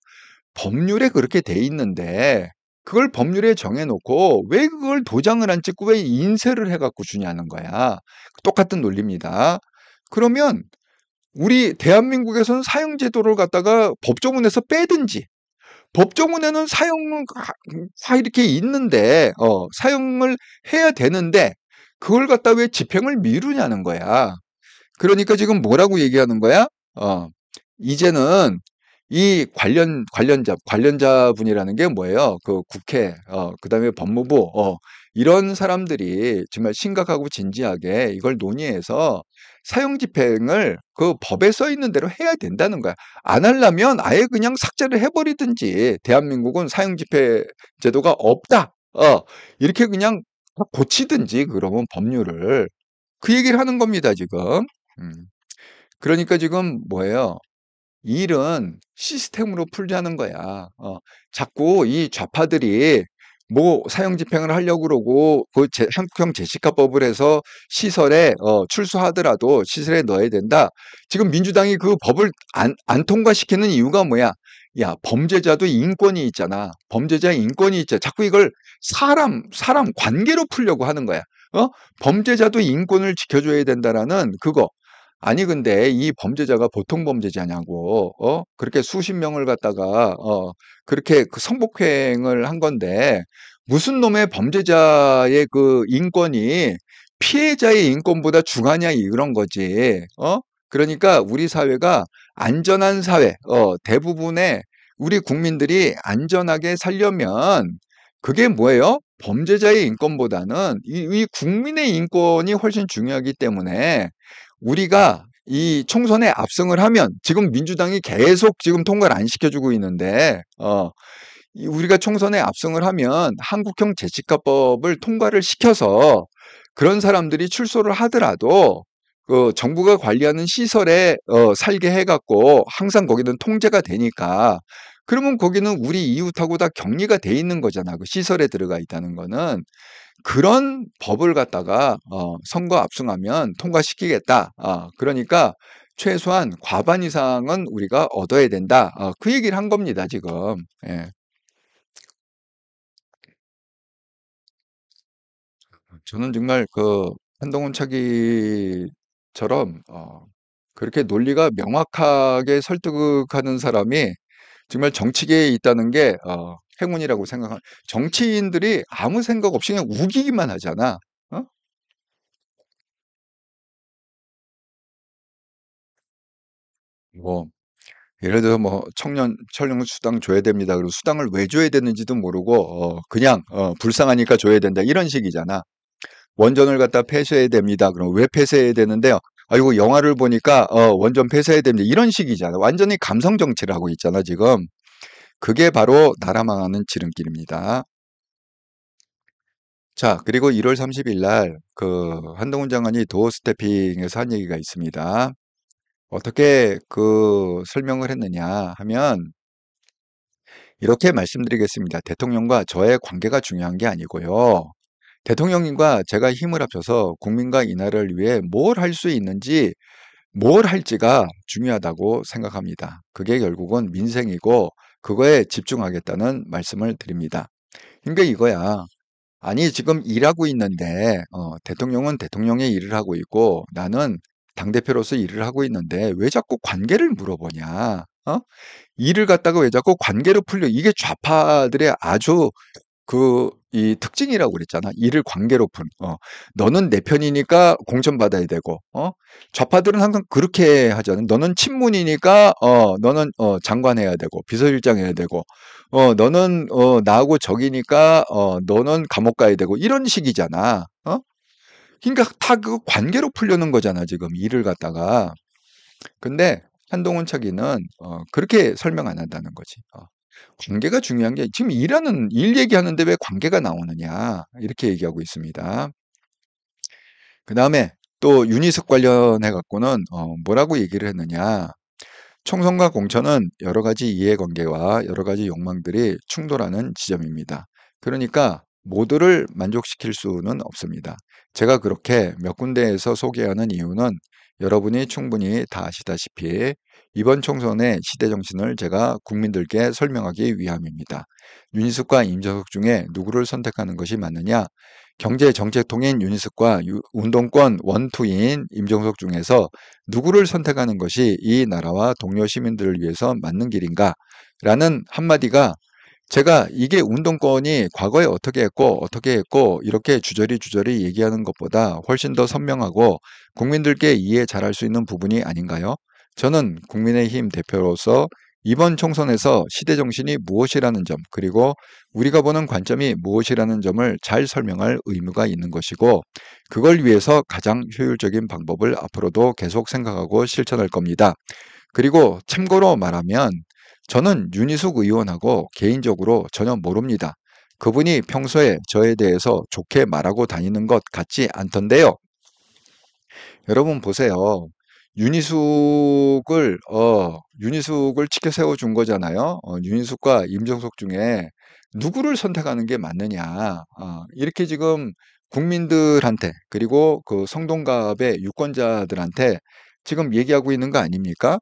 법률에 그렇게 돼 있는데 그걸 법률에 정해놓고 왜 그걸 도장을 안 찍고 왜 인쇄를 해갖고 주냐는 거야. 똑같은 논리입니다. 그러면 우리 대한민국에서는 사형제도를 갖다가 법조문에서 빼든지 법조문에는 사형은 다 이렇게 있는데 사형을 해야 되는데 그걸 갖다 왜 집행을 미루냐는 거야. 그러니까 지금 뭐라고 얘기하는 거야? 이제는 이 관련자분이라는 게 뭐예요? 그 국회, 그다음에 법무부, 이런 사람들이 정말 심각하고 진지하게 이걸 논의해서 사형 집행을 그 법에 써 있는 대로 해야 된다는 거야. 안 하려면 아예 그냥 삭제를 해버리든지 대한민국은 사형 집행 제도가 없다. 이렇게 그냥 고치든지 그러면 법률을 그 얘기를 하는 겁니다, 지금. 음. 그러니까 지금 뭐예요? 일은 시스템으로 풀자는 거야. 자꾸 이 좌파들이 뭐 사형 집행을 하려고 그러고 그 한국형 제시카법을 해서 시설에 출소하더라도 시설에 넣어야 된다. 지금 민주당이 그 법을 안 통과시키는 이유가 뭐야? 야, 범죄자도 인권이 있잖아. 범죄자의 인권이 있잖아. 자꾸 이걸 사람 관계로 풀려고 하는 거야. 범죄자도 인권을 지켜줘야 된다라는 그거. 아니 근데 이 범죄자가 보통 범죄자냐고 그렇게 수십 명을 갖다가 그렇게 그 성폭행을 한 건데 무슨 놈의 범죄자의 그 인권이 피해자의 인권보다 중하냐 이런 거지. 그러니까 우리 사회가 안전한 사회, 대부분의 우리 국민들이 안전하게 살려면 그게 뭐예요? 범죄자의 인권보다는 이 국민의 인권이 훨씬 중요하기 때문에 우리가 이 총선에 압승을 하면 지금 민주당이 계속 지금 통과를 안 시켜주고 있는데 우리가 총선에 압승을 하면 한국형 재치가법을 통과를 시켜서 그런 사람들이 출소를 하더라도 그 정부가 관리하는 시설에 살게 해갖고 항상 거기는 통제가 되니까 그러면 거기는 우리 이웃하고 다 격리가 돼 있는 거잖아. 그 시설에 들어가 있다는 거는. 그런 법을 갖다가 선거 압승하면 통과시키겠다. 그러니까 최소한 과반 이상은 우리가 얻어야 된다. 그 얘기를 한 겁니다, 지금. 예. 저는 정말 그 한동훈 차기처럼 그렇게 논리가 명확하게 설득하는 사람이 정말 정치계에 있다는 게 행운이라고 생각합니다. 정치인들이 아무 생각 없이 그냥 우기기만 하잖아. 어? 뭐 예를 들어 뭐 청년 수당 줘야 됩니다. 그리고 수당을 왜 줘야 되는지도 모르고 그냥 불쌍하니까 줘야 된다 이런 식이잖아. 원전을 갖다 폐쇄해야 됩니다. 그럼 왜 폐쇄해야 되는데요? 아이고 영화를 보니까 원전 폐쇄해야 됩니다. 이런 식이잖아. 완전히 감성 정치를 하고 있잖아 지금. 그게 바로 나라 망하는 지름길입니다. 자, 그리고 1월 30일 날 그 한동훈 장관이 도어 스태핑에서 한 얘기가 있습니다. 어떻게 그 설명을 했느냐 하면 이렇게 말씀드리겠습니다. 대통령과 저의 관계가 중요한 게 아니고요. 대통령님과 제가 힘을 합쳐서 국민과 이 나라를 위해 뭘 할 수 있는지 뭘 할지가 중요하다고 생각합니다. 그게 결국은 민생이고 그거에 집중하겠다는 말씀을 드립니다. 그러니까 이거야. 아니 지금 일하고 있는데 대통령은 대통령의 일을 하고 있고 나는 당대표로서 일을 하고 있는데 왜 자꾸 관계를 물어보냐? 일을 갖다가 왜 자꾸 관계로 풀려? 이게 좌파들의 아주 이 특징이라고 그랬잖아. 일을 관계로 푼. 너는 내 편이니까 공천받아야 되고, 좌파들은 항상 그렇게 하잖아. 너는 친문이니까, 너는, 장관해야 되고, 비서실장 해야 되고, 너는, 나하고 적이니까, 너는 감옥 가야 되고, 이런 식이잖아. 그러니까 다 그 관계로 풀려는 거잖아, 지금 일을 갖다가. 근데 한동훈 차기는, 그렇게 설명 안 한다는 거지. 관계가 중요한 게 지금 일 얘기하는데 왜 관계가 나오느냐 이렇게 얘기하고 있습니다. 그 다음에 또 윤희숙 관련해 갖고는 뭐라고 얘기를 했느냐. 총선과 공천은 여러 가지 이해관계와 여러 가지 욕망들이 충돌하는 지점입니다. 그러니까 모두를 만족시킬 수는 없습니다. 제가 그렇게 몇 군데에서 소개하는 이유는 여러분이 충분히 다 아시다시피 이번 총선의 시대 정신을 제가 국민들께 설명하기 위함입니다. 윤희숙과 임정숙 중에 누구를 선택하는 것이 맞느냐? 경제 정책 통인 윤희숙과 운동권 원투인 임종석 중에서 누구를 선택하는 것이 이 나라와 동료 시민들을 위해서 맞는 길인가? 라는 한마디가 제가 이게 운동권이 과거에 어떻게 했고 이렇게 주저리 얘기하는 것보다 훨씬 더 선명하고 국민들께 이해 잘할 수 있는 부분이 아닌가요? 저는 국민의힘 대표로서 이번 총선에서 시대 정신이 무엇이라는 점, 그리고 우리가 보는 관점이 무엇이라는 점을 잘 설명할 의무가 있는 것이고, 그걸 위해서 가장 효율적인 방법을 앞으로도 계속 생각하고 실천할 겁니다. 그리고 참고로 말하면 저는 윤희숙 의원하고 개인적으로 전혀 모릅니다. 그분이 평소에 저에 대해서 좋게 말하고 다니는 것 같지 않던데요. 여러분 보세요. 윤희숙을 치켜 세워 준 거잖아요. 윤희숙과 임종석 중에 누구를 선택하는 게 맞느냐. 이렇게 지금 국민들한테 그리고 그 성동갑의 유권자들한테 지금 얘기하고 있는 거 아닙니까?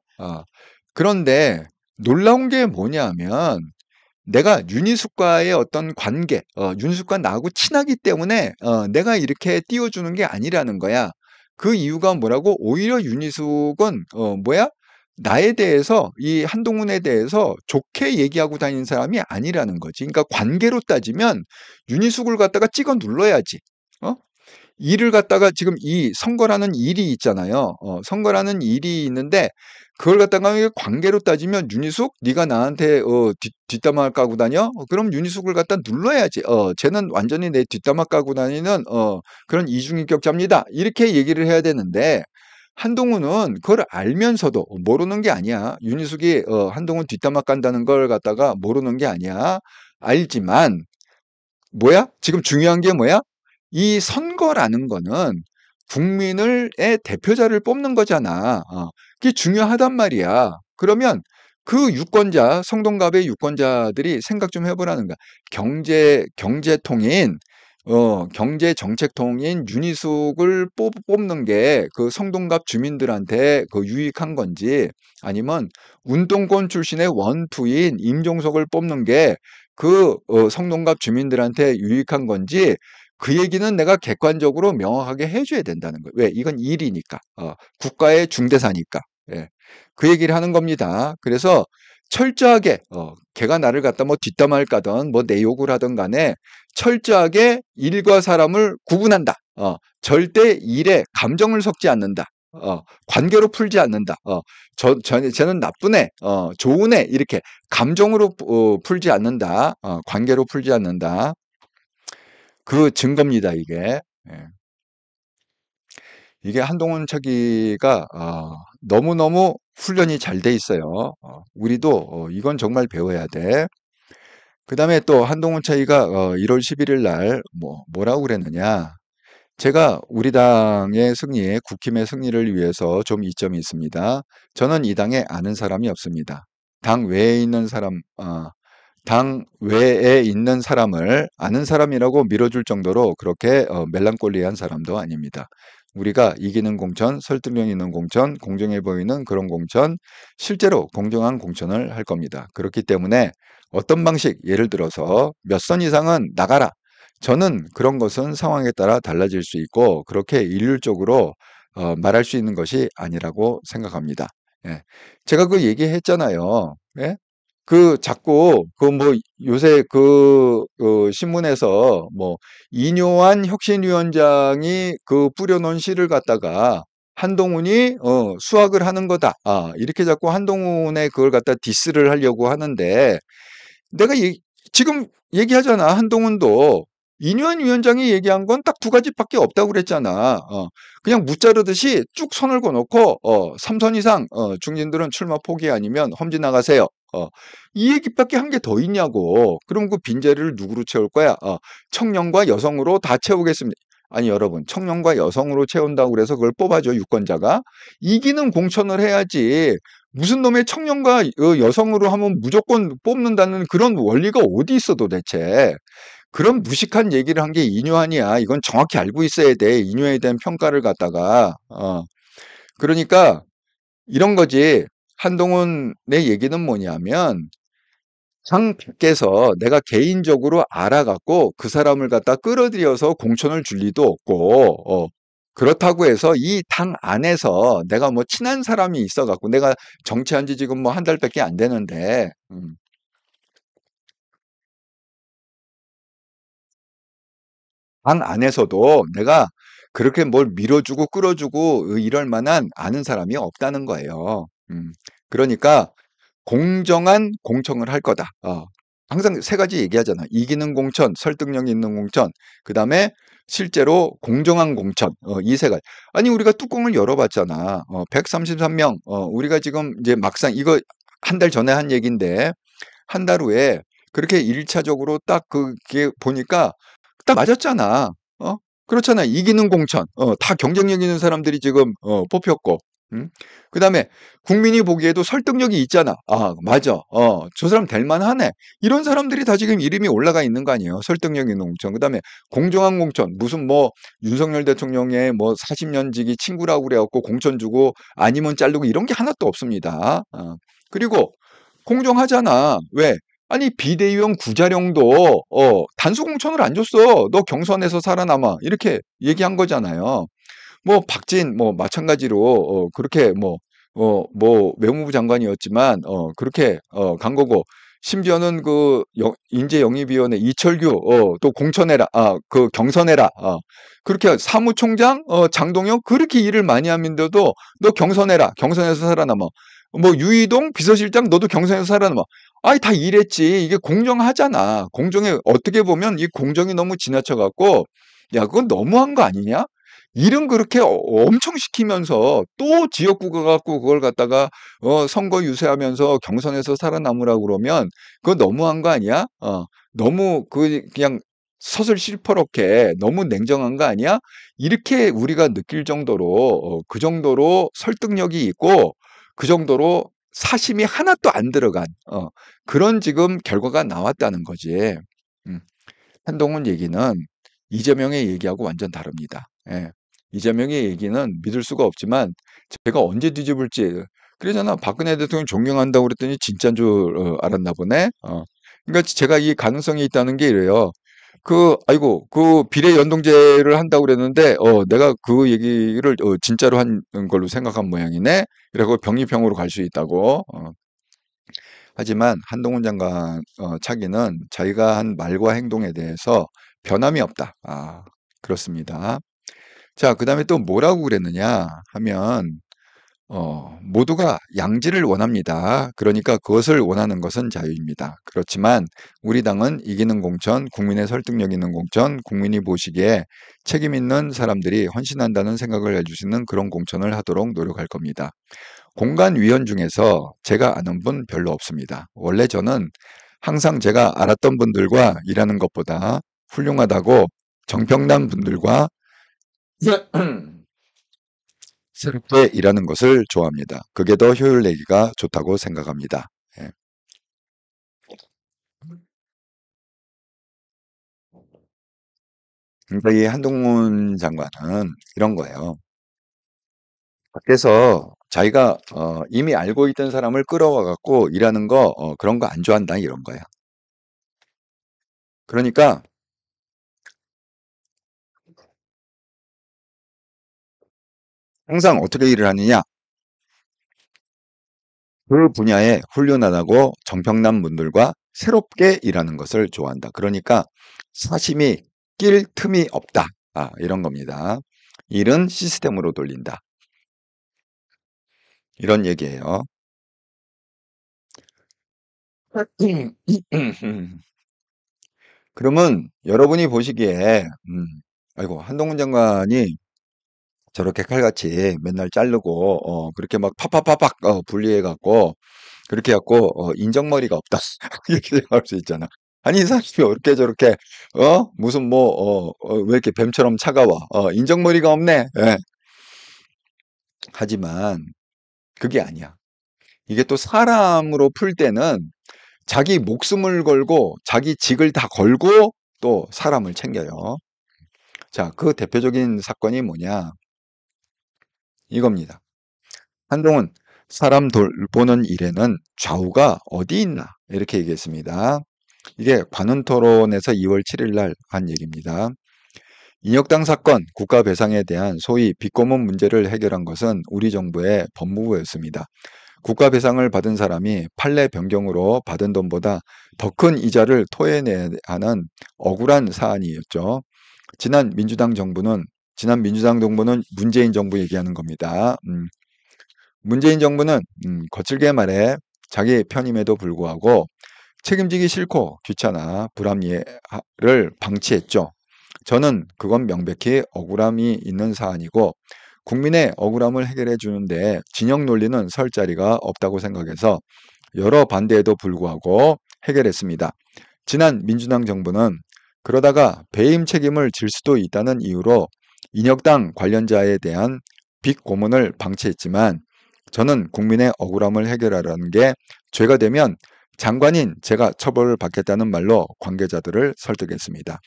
그런데 놀라운 게 뭐냐면 내가 윤희숙과의 어떤 관계, 윤희숙과 나하고 친하기 때문에 내가 이렇게 띄워주는 게 아니라는 거야. 그 이유가 뭐라고? 오히려 윤희숙은 뭐야? 나에 대해서 이 한동훈에 대해서 좋게 얘기하고 다니는 사람이 아니라는 거지. 그러니까 관계로 따지면 윤희숙을 갖다가 찍어 눌러야지. 어? 일을 갖다가 지금 이 선거라는 일이 있잖아요. 선거라는 일이 있는데 그걸 갖다가 관계로 따지면 윤희숙 네가 나한테 뒷담화 까고 다녀? 그럼 윤희숙을 갖다 눌러야지. 쟤는 완전히 내 뒷담화 까고 다니는 그런 이중인격자입니다. 이렇게 얘기를 해야 되는데 한동훈은 그걸 알면서도 모르는 게 아니야. 윤희숙이 한동훈 뒷담화 깐다는 걸 갖다가 모르는 게 아니야. 알지만 뭐야? 지금 중요한 게 뭐야? 이 선거라는 거는 국민의 대표자를 뽑는 거잖아. 그게 중요하단 말이야. 그러면 그 유권자, 성동갑의 유권자들이 생각 좀 해보라는 거야. 경제통인, 경제정책통인 윤희숙을 뽑는 게 그 성동갑 주민들한테 그 유익한 건지 아니면 운동권 출신의 원투인 임종석을 뽑는 게 그 성동갑 주민들한테 유익한 건지 그 얘기는 내가 객관적으로 명확하게 해줘야 된다는 거예요. 왜? 이건 일이니까. 국가의 중대사니까. 예. 그 얘기를 하는 겁니다. 그래서 철저하게, 걔가 나를 갖다 뭐 뒷담화를 까든 뭐 내 욕을 하든 간에 철저하게 일과 사람을 구분한다. 절대 일에 감정을 섞지 않는다. 관계로 풀지 않는다. 쟤는 나쁜 애, 좋은 애, 이렇게 감정으로 풀지 않는다. 관계로 풀지 않는다. 그 증거입니다, 이게. 예. 이게 한동훈 차기가 너무너무 훈련이 잘 돼 있어요. 우리도 이건 정말 배워야 돼. 그 다음에 또 한동훈 차기가 1월 11일 날 뭐라고 그랬느냐. 제가 우리 당의 승리에, 국힘의 승리를 위해서 좀 이점이 있습니다. 저는 이 당에 아는 사람이 없습니다. 당 외에 있는 사람, 당 외에 있는 사람을 아는 사람이라고 밀어줄 정도로 그렇게 멜랑콜리한 사람도 아닙니다. 우리가 이기는 공천, 설득력 있는 공천, 공정해 보이는 그런 공천, 실제로 공정한 공천을 할 겁니다. 그렇기 때문에 어떤 방식, 예를 들어서 몇 선 이상은 나가라. 저는 그런 것은 상황에 따라 달라질 수 있고 그렇게 일률적으로 말할 수 있는 것이 아니라고 생각합니다. 예. 제가 그 얘기했잖아요. 예? 그 자꾸 그 뭐 요새 신문에서 뭐 이뇨한 혁신위원장이 그 뿌려놓은 씨를 갖다가 한동훈이 수확을 하는 거다. 이렇게 자꾸 한동훈의 그걸 갖다 디스를 하려고 하는데 내가 지금 얘기하잖아. 한동훈도 이뇨한 위원장이 얘기한 건 딱 두 가지밖에 없다고 그랬잖아. 그냥 무자르듯이 쭉 선을 그어놓고 3선 이상 중진들은 출마 포기 아니면 험지 나가세요. 이 얘기밖에 한 게 더 있냐고. 그럼 그 빈자리를 누구로 채울 거야? 청년과 여성으로 다 채우겠습니다. 아니 여러분, 청년과 여성으로 채운다고 그래서 그걸 뽑아줘 유권자가? 이기는 공천을 해야지. 무슨 놈의 청년과 여성으로 하면 무조건 뽑는다는 그런 원리가 어디 있어 도대체. 그런 무식한 얘기를 한 게 이뇨한이야. 이건 정확히 알고 있어야 돼. 이뇨에 대한 평가를 갖다가. 그러니까 이런 거지. 한동훈의 얘기는 뭐냐면 당 밖에서 내가 개인적으로 알아갖고 그 사람을 갖다 끌어들여서 공천을 줄 리도 없고, 그렇다고 해서 이 당 안에서 내가 뭐 친한 사람이 있어갖고 내가 정치한 지 지금 뭐 한 달밖에 안 되는데, 당 안에서도 내가 그렇게 뭘 밀어주고 끌어주고 이럴 만한 아는 사람이 없다는 거예요. 그러니까 공정한 공천을 할 거다. 항상 세 가지 얘기하잖아. 이기는 공천, 설득력 있는 공천, 그 다음에 실제로 공정한 공천, 이 세 가지. 아니, 우리가 뚜껑을 열어봤잖아. 133명, 우리가 지금 이제 막상 이거 한 달 전에 한 얘기인데, 한 달 후에 그렇게 일차적으로 딱 그게 보니까 딱 맞았잖아. 어? 그렇잖아. 이기는 공천. 다 경쟁력 있는 사람들이 지금 뽑혔고. 음? 그다음에 국민이 보기에도 설득력이 있잖아. 맞아. 저 사람 될 만하네. 이런 사람들이 다 지금 이름이 올라가 있는 거 아니에요. 설득력 있는 공천. 그다음에 공정한 공천. 무슨 뭐 윤석열 대통령의 뭐 40년 지기 친구라고 그래갖고 공천 주고 아니면 자르고 이런 게 하나도 없습니다. 그리고 공정하잖아. 왜? 아니 비대위원 구자룡도 단수 공천을 안 줬어. 너 경선에서 살아남아. 이렇게 얘기한 거잖아요. 뭐 박진 뭐 마찬가지로 그렇게 뭐 외무부 장관이었지만 그렇게 간 거고 심지어는 그 인재영입위원회 이철규 또 공천해라 그 경선해라 그렇게 사무총장 장동영 그렇게 일을 많이 하면서도 너 경선해라 경선에서 살아남아 뭐 유이동 비서실장 너도 경선에서 살아남아 아이 다 일했지 이게 공정하잖아 공정에 어떻게 보면 이 공정이 너무 지나쳐 갖고 야 그건 너무한 거 아니냐 일은 그렇게 엄청 시키면서 또 지역구 가갖고 그걸 갖다가 선거 유세하면서 경선에서 살아남으라고 그러면 그거 너무한 거 아니야? 너무 그냥 서슬 시퍼렇게 너무 냉정한 거 아니야? 이렇게 우리가 느낄 정도로 그 정도로 설득력이 있고 그 정도로 사심이 하나도 안 들어간 그런 지금 결과가 나왔다는 거지. 음. 한동훈 얘기는 이재명의 얘기하고 완전 다릅니다. 예. 이재명의 얘기는 믿을 수가 없지만 제가 언제 뒤집을지 그러잖아. 박근혜 대통령 존경한다고 그랬더니 진짜인 줄 알았나 보네. 그러니까 제가 이 가능성이 있다는 게 이래요. 아이고, 그 비례 연동제를 한다고 그랬는데, 내가 그 얘기를 진짜로 한 걸로 생각한 모양이네. 그래고 병리병으로 갈 수 있다고. 하지만 한동훈 장관 차기는 자기가 한 말과 행동에 대해서 변함이 없다. 그렇습니다. 자, 그 다음에 또 뭐라고 그랬느냐 하면 모두가 양지를 원합니다. 그러니까 그것을 원하는 것은 자유입니다. 그렇지만 우리 당은 이기는 공천, 국민의 설득력 있는 공천, 국민이 보시기에 책임 있는 사람들이 헌신한다는 생각을 해주시는 그런 공천을 하도록 노력할 겁니다. 공관위원 중에서 제가 아는 분 별로 없습니다. 원래 저는 항상 제가 알았던 분들과 일하는 것보다 훌륭하다고 정평난 분들과 새롭게 일하는 것을 좋아합니다. 그게 더 효율 내기가 좋다고 생각합니다. 예. 그러니까 이 한동훈 장관은 이런 거예요. 밖에서 자기가 이미 알고 있던 사람을 끌어와 갖고 일하는 거 그런 거 안 좋아한다 이런 거야. 그러니까 항상 어떻게 일을 하느냐? 그 분야에 훌륭하다고 정평난 분들과 새롭게 일하는 것을 좋아한다. 그러니까 사심이 낄 틈이 없다. 이런 겁니다. 일은 시스템으로 돌린다. 이런 얘기예요. 그러면 여러분이 보시기에 아이고 한동훈 장관이 저렇게 칼같이 맨날 자르고 그렇게 막 팍팍팍팍 분리해 갖고 그렇게 갖고 인정머리가 없다 이렇게 생각할 수 있잖아. 아니 이 사람이 어떻게 저렇게 무슨 뭐 왜 이렇게 뱀처럼 차가워? 인정머리가 없네. 예. 하지만 그게 아니야. 이게 또 사람으로 풀 때는 자기 목숨을 걸고 자기 직을 다 걸고 또 사람을 챙겨요. 자, 그 대표적인 사건이 뭐냐? 이겁니다. 한동훈 사람 돌보는 일에는 좌우가 어디 있나? 이렇게 얘기했습니다. 이게 관훈토론에서 2월 7일 날 한 얘기입니다. 인혁당 사건 국가 배상에 대한 소위 비꼬문 문제를 해결한 것은 우리 정부의 법무부였습니다. 국가 배상을 받은 사람이 판례 변경으로 받은 돈보다 더 큰 이자를 토해내야 하는 억울한 사안이었죠. 지난 민주당 정부는 문재인 정부 얘기하는 겁니다. 문재인 정부는 거칠게 말해 자기 편임에도 불구하고 책임지기 싫고 귀찮아 불합리를 방치했죠. 저는 그건 명백히 억울함이 있는 사안이고 국민의 억울함을 해결해 주는데 진영 논리는 설 자리가 없다고 생각해서 여러 반대에도 불구하고 해결했습니다. 지난 민주당 정부는 그러다가 배임 책임을 질 수도 있다는 이유로 인혁당 관련자에 대한 빅 고문을 방치했지만 저는 국민의 억울함을 해결하라는 게 죄가 되면 장관인 제가 처벌을 받겠다는 말로 관계자들을 설득했습니다.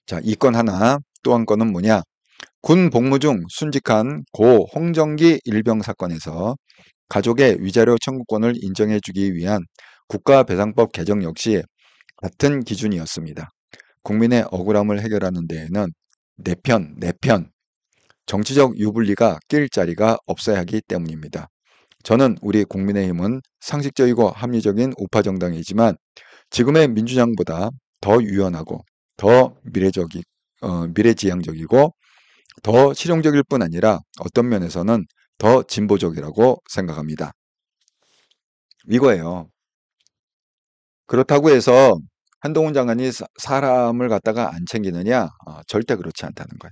자, 이 건 하나, 또 한 건은 뭐냐? 군 복무 중 순직한 고 홍정기 일병 사건에서 가족의 위자료 청구권을 인정해주기 위한 국가배상법 개정 역시 같은 기준이었습니다. 국민의 억울함을 해결하는 데에는 내 편, 정치적 유불리가 낄 자리가 없어야 하기 때문입니다. 저는 우리 국민의힘은 상식적이고 합리적인 우파 정당이지만 지금의 민주당보다 더 유연하고 더 미래지향적이고 더 실용적일 뿐 아니라 어떤 면에서는 더 진보적이라고 생각합니다. 이거예요. 그렇다고 해서 한동훈 장관이 사람을 갖다가 안 챙기느냐? 절대 그렇지 않다는 거예요.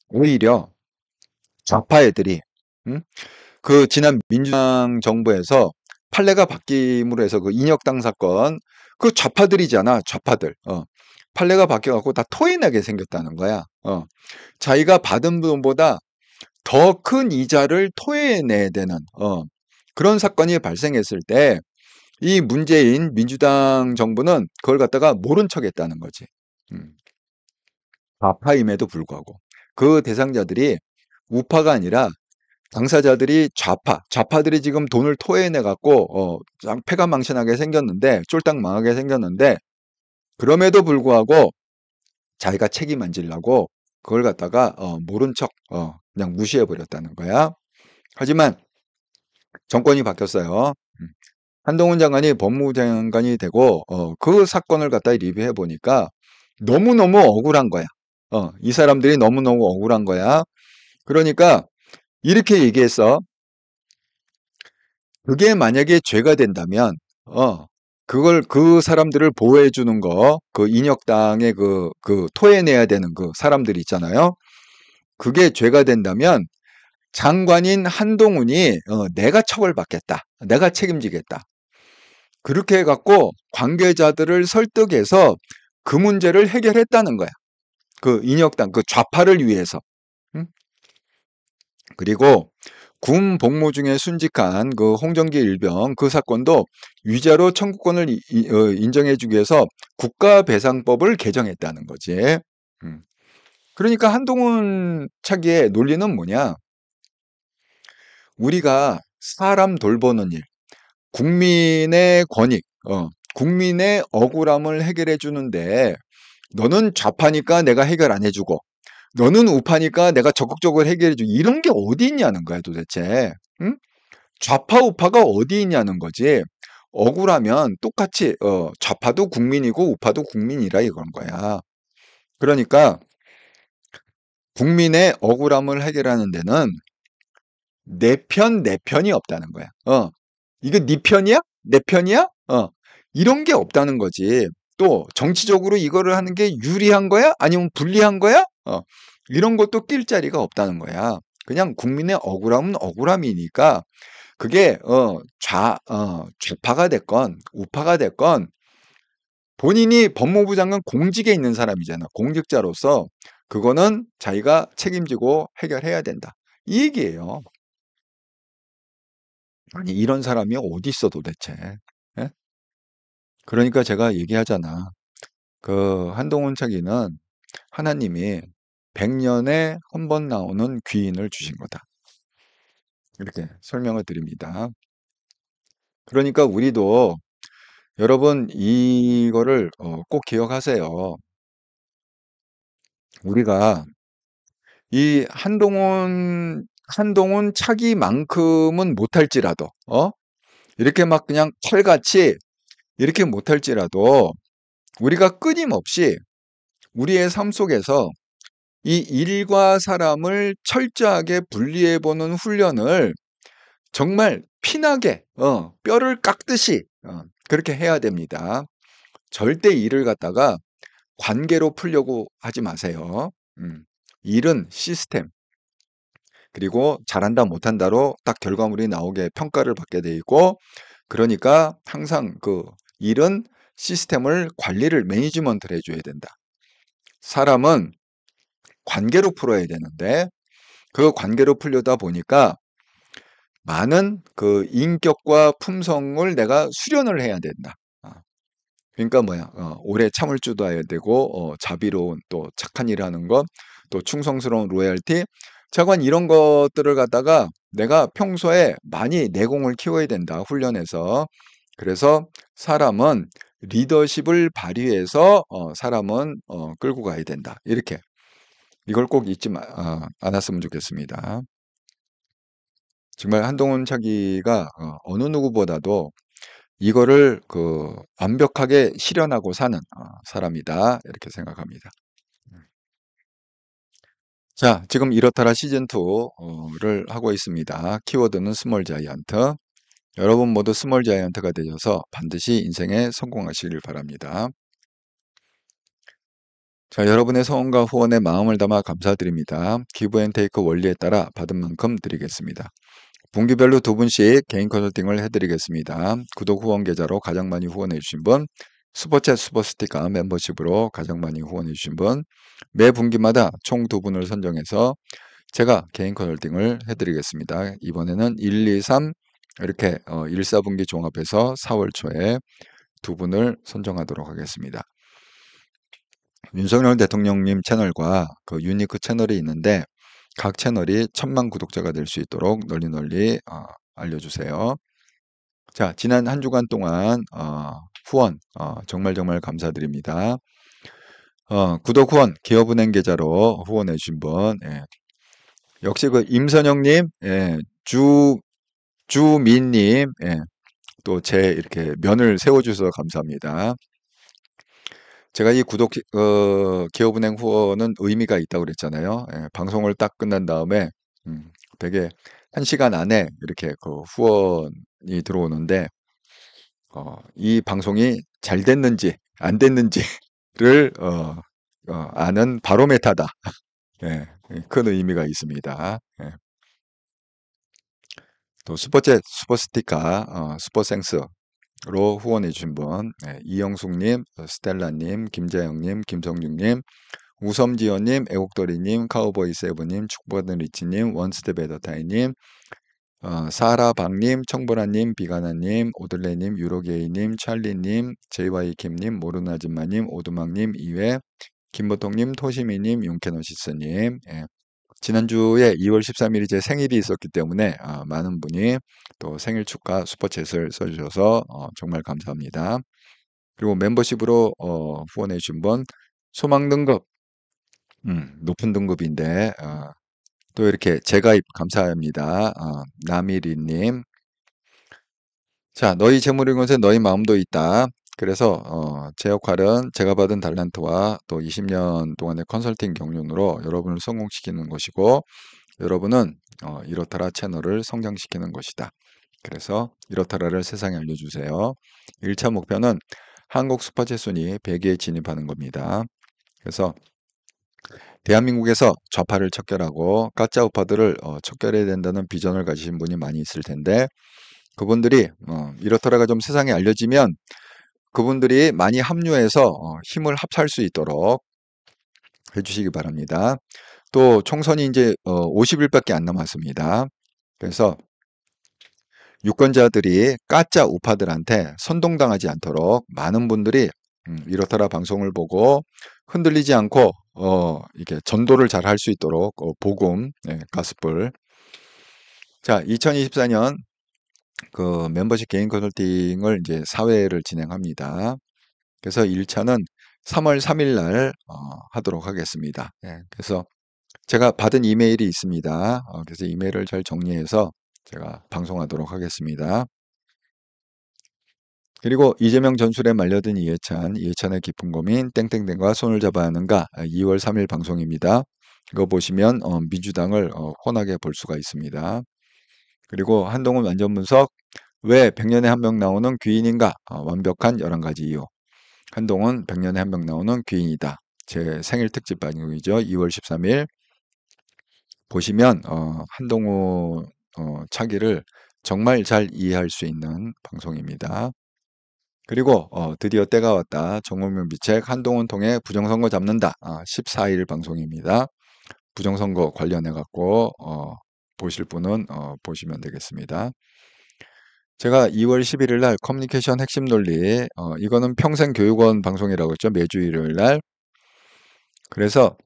오히려 좌파 애들이 음? 그 지난 민주당 정부에서 판례가 바뀜으로 해서 그 인혁당 사건 그 좌파들이잖아 좌파들 판례가 바뀌어갖고 다 토해내게 생겼다는 거야 자기가 받은 돈보다 더 큰 이자를 토해내야 되는 그런 사건이 발생했을 때 이 문재인 민주당 정부는 그걸 갖다가 모른 척했다는 거지. 좌파임에도 불구하고 그 대상자들이 우파가 아니라 당사자들이 좌파들이 지금 돈을 토해내 갖고 패가 망신하게 생겼는데 쫄딱 망하게 생겼는데 그럼에도 불구하고 자기가 책임 안 지려고 그걸 갖다가 모른 척 그냥 무시해 버렸다는 거야. 하지만 정권이 바뀌었어요. 한동훈 장관이 법무부 장관이 되고 그 사건을 갖다 리뷰해 보니까 너무너무 억울한 거야. 이 사람들이 너무너무 억울한 거야. 그러니까 이렇게 얘기했어. 그게 만약에 죄가 된다면, 그걸, 그 사람들을 보호해 주는 거, 그 인혁당의 그 토해내야 되는 그 사람들이 있잖아요. 그게 죄가 된다면 장관인 한동훈이, 내가 처벌받겠다. 내가 책임지겠다. 그렇게 해갖고 관계자들을 설득해서 그 문제를 해결했다는 거야. 그 인혁당, 그 좌파를 위해서. 응? 그리고 군 복무 중에 순직한 그 홍정기 일병 그 사건도 위자료 청구권을 인정해주기 위해서 국가배상법을 개정했다는 거지. 음. 그러니까 한동훈 차기의 논리는 뭐냐? 우리가 사람 돌보는 일, 국민의 권익, 국민의 억울함을 해결해 주는데 너는 좌파니까 내가 해결 안 해주고 너는 우파니까 내가 적극적으로 해결해 주고 이런 게 어디 있냐는 거야 도대체. 응? 좌파 우파가 어디 있냐는 거지. 억울하면 똑같이 좌파도 국민이고 우파도 국민이라 이건 거야. 그러니까 국민의 억울함을 해결하는 데는 내 편이 없다는 거야. 이거 네 편이야? 내 편이야? 이런 게 없다는 거지. 또 정치적으로 이거를 하는 게 유리한 거야? 아니면 불리한 거야? 이런 것도 낄 자리가 없다는 거야. 그냥 국민의 억울함은 억울함이니까 그게 좌파가 됐건 우파가 됐건 본인이 법무부 장관 공직에 있는 사람이잖아. 공직자로서 그거는 자기가 책임지고 해결해야 된다. 이 얘기예요. 아니 이런 사람이 어디 있어 도대체. 예? 그러니까 제가 얘기하잖아. 그 한동훈 차기는 하나님이 100년에 한 번 나오는 귀인을 주신 거다. 이렇게 설명을 드립니다. 그러니까 우리도 여러분 이거를 꼭 기억하세요. 우리가 이 한동훈 차기만큼은 못할지라도 이렇게 막 그냥 칼같이 이렇게 못할지라도 우리가 끊임없이 우리의 삶 속에서 이 일과 사람을 철저하게 분리해보는 훈련을 정말 피나게 뼈를 깎듯이 그렇게 해야 됩니다. 절대 일을 갖다가 관계로 풀려고 하지 마세요. 일은 시스템 그리고 잘한다 못한다로 딱 결과물이 나오게 평가를 받게 돼 있고 그러니까 항상 그 일은 시스템을 관리를 매니지먼트를 해줘야 된다. 사람은 관계로 풀어야 되는데 그 관계로 풀려다 보니까 많은 그 인격과 품성을 내가 수련을 해야 된다. 그러니까 뭐야, 오래 참을 줄도 알아야 되고, 자비로운 또 착한 일을 하는 것, 또 충성스러운 로열티, 차관 이런 것들을 갖다가 내가 평소에 많이 내공을 키워야 된다. 훈련해서. 그래서 사람은 리더십을 발휘해서 사람은 끌고 가야 된다. 이렇게 이걸 꼭 잊지 않았으면 좋겠습니다. 정말 한동훈 차기가 어느 누구보다도 이거를 그 완벽하게 실현하고 사는 사람이다. 이렇게 생각합니다. 자, 지금 이렇다라 시즌2를 하고 있습니다. 키워드는 스몰 자이언트. 여러분 모두 스몰 자이언트가 되셔서 반드시 인생에 성공하시길 바랍니다. 자, 여러분의 성원과 후원에 마음을 담아 감사드립니다. 기브앤테이크 원리에 따라 받은 만큼 드리겠습니다. 분기별로 2분씩 개인 컨설팅을 해드리겠습니다. 구독 후원 계좌로 가장 많이 후원해주신 분, 슈퍼챗 슈퍼스티커 멤버십으로 가장 많이 후원해주신 분, 매 분기마다 총 2분을 선정해서 제가 개인 컨설팅을 해드리겠습니다. 이번에는 1, 2, 3 이렇게 1, 4분기 종합해서 4월 초에 2분을 선정하도록 하겠습니다. 윤석열 대통령님 채널과 그 유니크 채널이 있는데 각 채널이 1000만 구독자가 될 수 있도록 널리 알려주세요. 자, 지난 한 주간 동안 후원 정말 감사드립니다. 구독 후원 기업은행 계좌로 후원해 주신 분 역시 그 임선영님, 주민님 또 제 이렇게 면을 세워주셔서 감사합니다. 제가 이 기업은행 후원은 의미가 있다고 그랬잖아요. 방송을 딱 끝난 다음에 되게 1시간 안에 이렇게 그 후원이 들어오는데 이 방송이 잘 됐는지 안 됐는지를 아는 바로메타다. 예, 큰 의미가 있습니다. 예. 또 슈퍼챗 슈퍼스티커 슈퍼생스로 후원해 주신 분 이영숙님, 스텔라님, 김재영님, 김성중님, 우섬지연님, 애국돌이님, 카우보이 세븐님, 축복받은 리치님, 원스텝 에더타이님, 사라박님, 청보라님, 비가나님, 오들레님, 유로게이님, 찰리님, JY킴님, 모르나진마님, 오두막님, 이외, 김보통님, 토시미님, 윤케노시스님. 예. 지난주에 2월 13일이 제 생일이 있었기 때문에 많은 분이 또 생일 축하 슈퍼챗을 써주셔서 정말 감사합니다. 그리고 멤버십으로 후원해 주신 분 소망 등급 높은 등급인데 또 이렇게 재가입 감사합니다. 나미리님. 자, 너희 재물인 것에 너희 마음도 있다. 그래서 제 역할은 제가 받은 달란트와 또 20년 동안의 컨설팅 경륜으로 여러분을 성공시키는 것이고 여러분은 이렇다라 채널을 성장시키는 것이다. 그래서 이렇다라를 세상에 알려주세요. 1차 목표는 한국 슈퍼챗 순위 100위에 진입하는 겁니다. 그래서 대한민국에서 좌파를 척결하고 가짜 우파들을 척결해야 된다는 비전을 가지신 분이 많이 있을 텐데 그분들이 이렇더라가 좀 세상에 알려지면 그분들이 많이 합류해서 힘을 합할 수 있도록 해주시기 바랍니다. 또 총선이 이제 50일밖에 안 남았습니다. 그래서 유권자들이 가짜 우파들한테 선동당하지 않도록 많은 분들이 이렇더라 방송을 보고 흔들리지 않고 이렇게 전도를 잘 할 수 있도록 복음, 가스불. 자, 2024년 그 멤버십 개인 컨설팅을 이제 사회를 진행합니다. 그래서 1차는 3월 3일 날 하도록 하겠습니다. 그래서 제가 받은 이메일이 있습니다. 그래서 이메일을 잘 정리해서 제가 방송하도록 하겠습니다. 그리고 이재명 전술에 말려든 이해찬의 깊은 고민, 땡땡땡과 손을 잡아야 하는가 2월 3일 방송입니다. 이거 보시면 민주당을 훤하게 볼 수가 있습니다. 그리고 한동훈 완전 분석, 왜 100년에 한 명 나오는 귀인인가? 완벽한 11가지 이유. 한동훈 100년에 한 명 나오는 귀인이다. 제 생일 특집 방송이죠. 2월 13일 보시면 한동훈 차기를 정말 잘 이해할 수 있는 방송입니다. 그리고 드디어 때가 왔다. 정호명 비책 한동훈 통해 부정선거 잡는다. 14일 방송입니다. 부정선거 관련해 갖고 보실 분은 보시면 되겠습니다. 제가 2월 11일 날 커뮤니케이션 핵심 논리 이거는 평생교육원 방송이라고 했죠. 매주 일요일 날. 그래서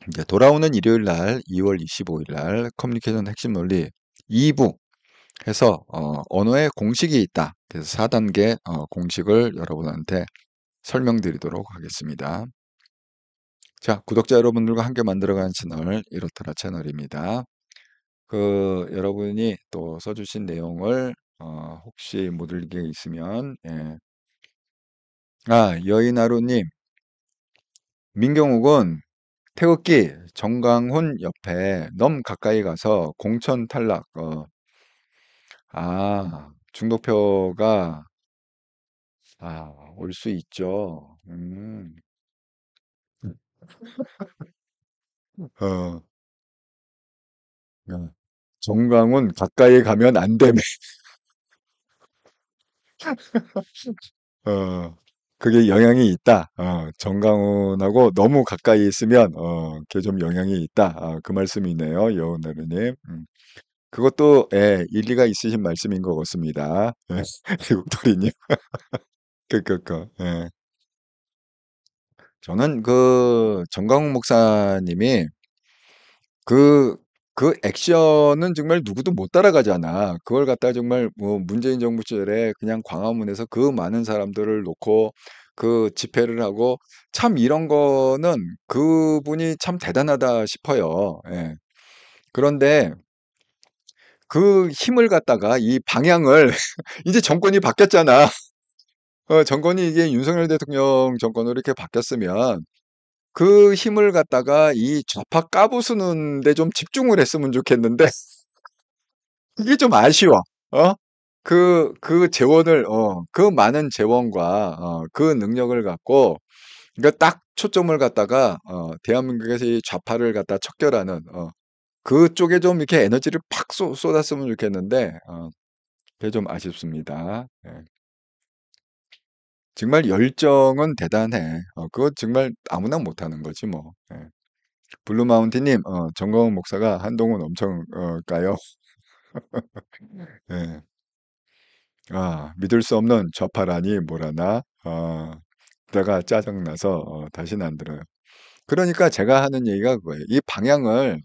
이제 돌아오는 일요일 날 2월 25일 날 커뮤니케이션 핵심 논리 2부 해서 언어에 공식이 있다. 그래서 4단계 공식을 여러분한테 설명드리도록 하겠습니다. 자, 구독자 여러분들과 함께 만들어가는 채널 이렇더라 채널입니다. 여러분이 또 써주신 내용을 혹시 못 읽은 게 있으면 여인하루님 민경욱은 태극기 정강훈 옆에 너무 가까이 가서 공천 탈락 중도표가 올 수 있죠. 어, 어, 정강훈 가까이 가면 안 되네. 어, 그게 영향이 있다. 정강훈하고 너무 가까이 있으면, 그게 좀 영향이 있다. 그 말씀이네요, 여운나루님. 그것도, 일리가 있으신 말씀인 것 같습니다. 육돌이님. 예. 저는 정강훈 목사님이 그, 그 액션은 정말 누구도 못 따라가잖아. 그걸 갖다가 정말 뭐 문재인 정부 시절에 그냥 광화문에서 그 많은 사람들을 놓고 그 집회를 하고 참 이런 거는 그분이 참 대단하다 싶어요. 예. 그런데 그 힘을 갖다가 이 방향을 이제 정권이 바뀌었잖아. 정권이 이게 윤석열 대통령 정권으로 이렇게 바뀌었으면 그 힘을 갖다가 이 좌파 까부수는 데 좀 집중을 했으면 좋겠는데 그게 좀 아쉬워. 어? 그 재원을 그 많은 재원과 그 능력을 갖고 그러니까 딱 초점을 갖다가 대한민국에서 이 좌파를 갖다 척결하는 그쪽에 좀 이렇게 에너지를 팍 쏟았으면 좋겠는데 그게 좀 아쉽습니다. 예. 정말 열정은 대단해. 그거 정말 아무나 못하는 거지 뭐. 예. 블루마운틴님, 정광훈 목사가 한동훈 엄청 까요. 예. 믿을 수 없는 좌파라니 뭐라나. 그다가 짜증나서 다시는 안 들어요. 그러니까 제가 하는 얘기가 그거예요. 이 방향을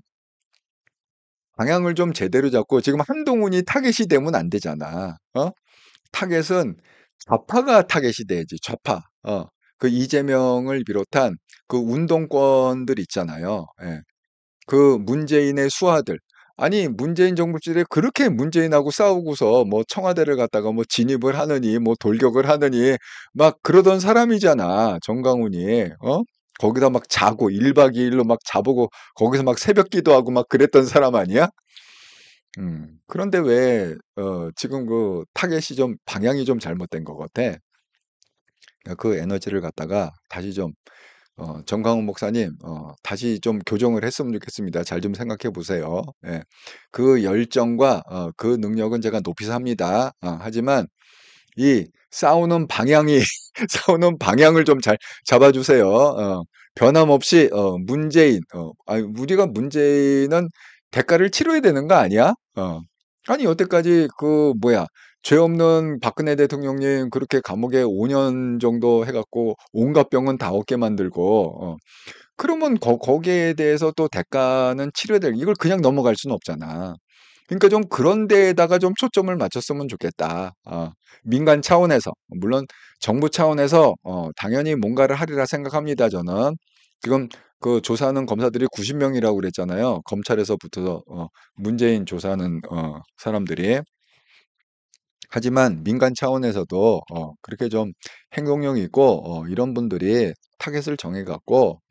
좀 제대로 잡고 지금 한동훈이 타겟이 되면 안 되잖아. 타겟은 좌파가 타겟이 돼야지, 좌파. 그 이재명을 비롯한 그 운동권들 있잖아요. 예. 그 문재인의 수하들. 아니, 문재인 정부 시절에 그렇게 문재인하고 싸우고서 뭐 청와대를 갔다가 뭐 진입을 하느니, 뭐 돌격을 하느니, 막 그러던 사람이잖아, 정강훈이. 거기다 막 자고, 1박 2일로 막 자보고, 거기서 막 새벽 기도하고 막 그랬던 사람 아니야? 그런데 왜, 지금 그 타겟이 좀, 방향이 좀 잘못된 것 같아. 그 에너지를 갖다가 다시 좀 정강훈 목사님, 다시 좀 교정을 했으면 좋겠습니다. 잘 좀 생각해 보세요. 예. 그 열정과 그 능력은 제가 높이 삽니다. 하지만 이 싸우는 방향이 싸우는 방향을 좀 잘 잡아주세요. 변함없이 문재인, 아니, 우리가 문재인은 대가를 치러야 되는 거 아니야? 아니 여태까지 그 뭐야 죄 없는 박근혜 대통령님 그렇게 감옥에 5년 정도 해갖고 온갖 병은 다 얻게 만들고 그러면 거기에 대해서 또 대가는 치러야 될 이걸 그냥 넘어갈 수는 없잖아. 그러니까 좀 그런 데에다가 좀 초점을 맞췄으면 좋겠다. 민간 차원에서 물론 정부 차원에서 당연히 뭔가를 하리라 생각합니다. 저는 지금 그 조사하는 검사들이 90명이라고 그랬잖아요. 검찰에서 붙어서 문재인 조사하는 사람들이. 하지만 민간 차원에서도 그렇게 좀 행동력 있고 이런 분들이 타겟을 정해 갖고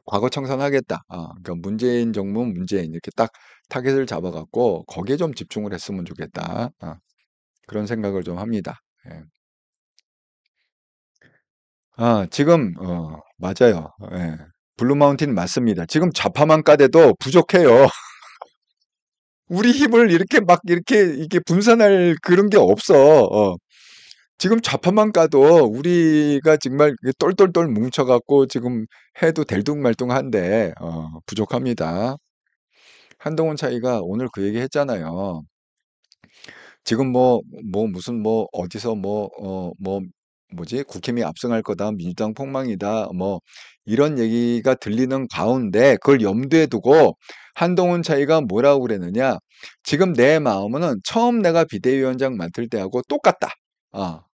과거 청산하겠다. 그러니까 문재인 정부 문재인 이렇게 딱 타겟을 잡아 갖고 거기에 좀 집중을 했으면 좋겠다. 그런 생각을 좀 합니다. 예. 지금 맞아요. 예. 블루 마운틴 맞습니다. 지금 좌파만 까대도 부족해요. 우리 힘을 이렇게 막 이렇게 분산할 그런 게 없어. 지금 좌파만 까도 우리가 정말 똘똘똘 뭉쳐갖고 지금 해도 될둥말둥한데 부족합니다. 한동훈 차이가 오늘 그 얘기 했잖아요. 지금 무슨 어디서 뭐지? 국힘이 압승할 거다, 민주당 폭망이다, 뭐 이런 얘기가 들리는 가운데 그걸 염두에 두고 한동훈 차이가 뭐라고 그랬느냐? 지금 내 마음은 처음 내가 비대위원장 맡을 때하고 똑같다.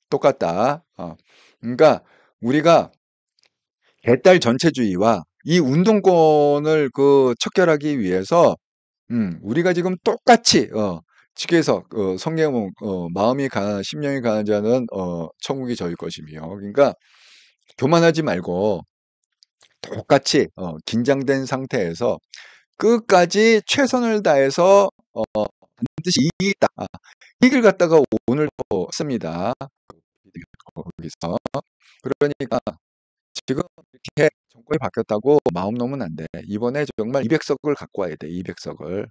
똑같다. 그러니까 우리가 개딸 전체주의와 이 운동권을 그 척결하기 위해서 우리가 지금 똑같이 측에서 성경 마음이 강한 심령이 강한 자는 천국이 저희 것이며 그러니까 교만하지 말고 똑같이 긴장된 상태에서 끝까지 최선을 다해서 반드시 이기겠다. 이 길 갖다가 오늘도 씁니다. 거기서 그러니까 지금 이렇게 정권이 바뀌었다고 마음 놓으면 안 돼. 이번에 정말 200석을 갖고 와야 돼. 200석을.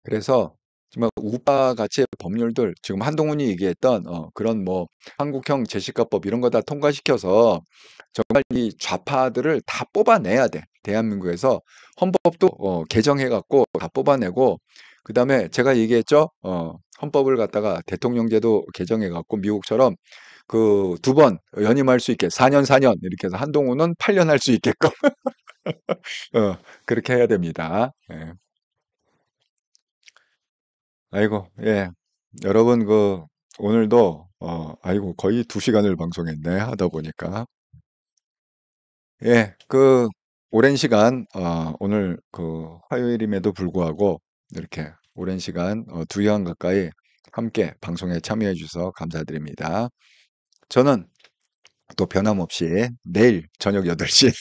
그래서 정말 우파 가치의 법률들 지금 한동훈이 얘기했던 그런 뭐 한국형 제시가법 이런 거 다 통과시켜서 정말 이 좌파들을 다 뽑아내야 돼. 대한민국에서 헌법도 개정해 갖고 다 뽑아내고 그다음에 제가 얘기했죠. 헌법을 갖다가 대통령제도 개정해 갖고 미국처럼 그 두 번 연임할 수 있게 4년 4년 이렇게 해서 한동훈은 8년 할 수 있게끔 그렇게 해야 됩니다. 예. 아이고, 예. 여러분, 오늘도, 아이고, 거의 2시간을 방송했네, 하다 보니까. 예, 오랜 시간, 오늘 화요일임에도 불구하고, 이렇게 오랜 시간, 2시간 가까이 함께 방송에 참여해 주셔서 감사드립니다. 저는 또 변함없이 내일 저녁 8시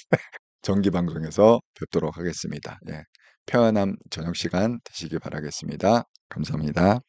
정기 방송에서 뵙도록 하겠습니다. 예. 평안한 저녁 시간 되시기 바라겠습니다. 감사합니다.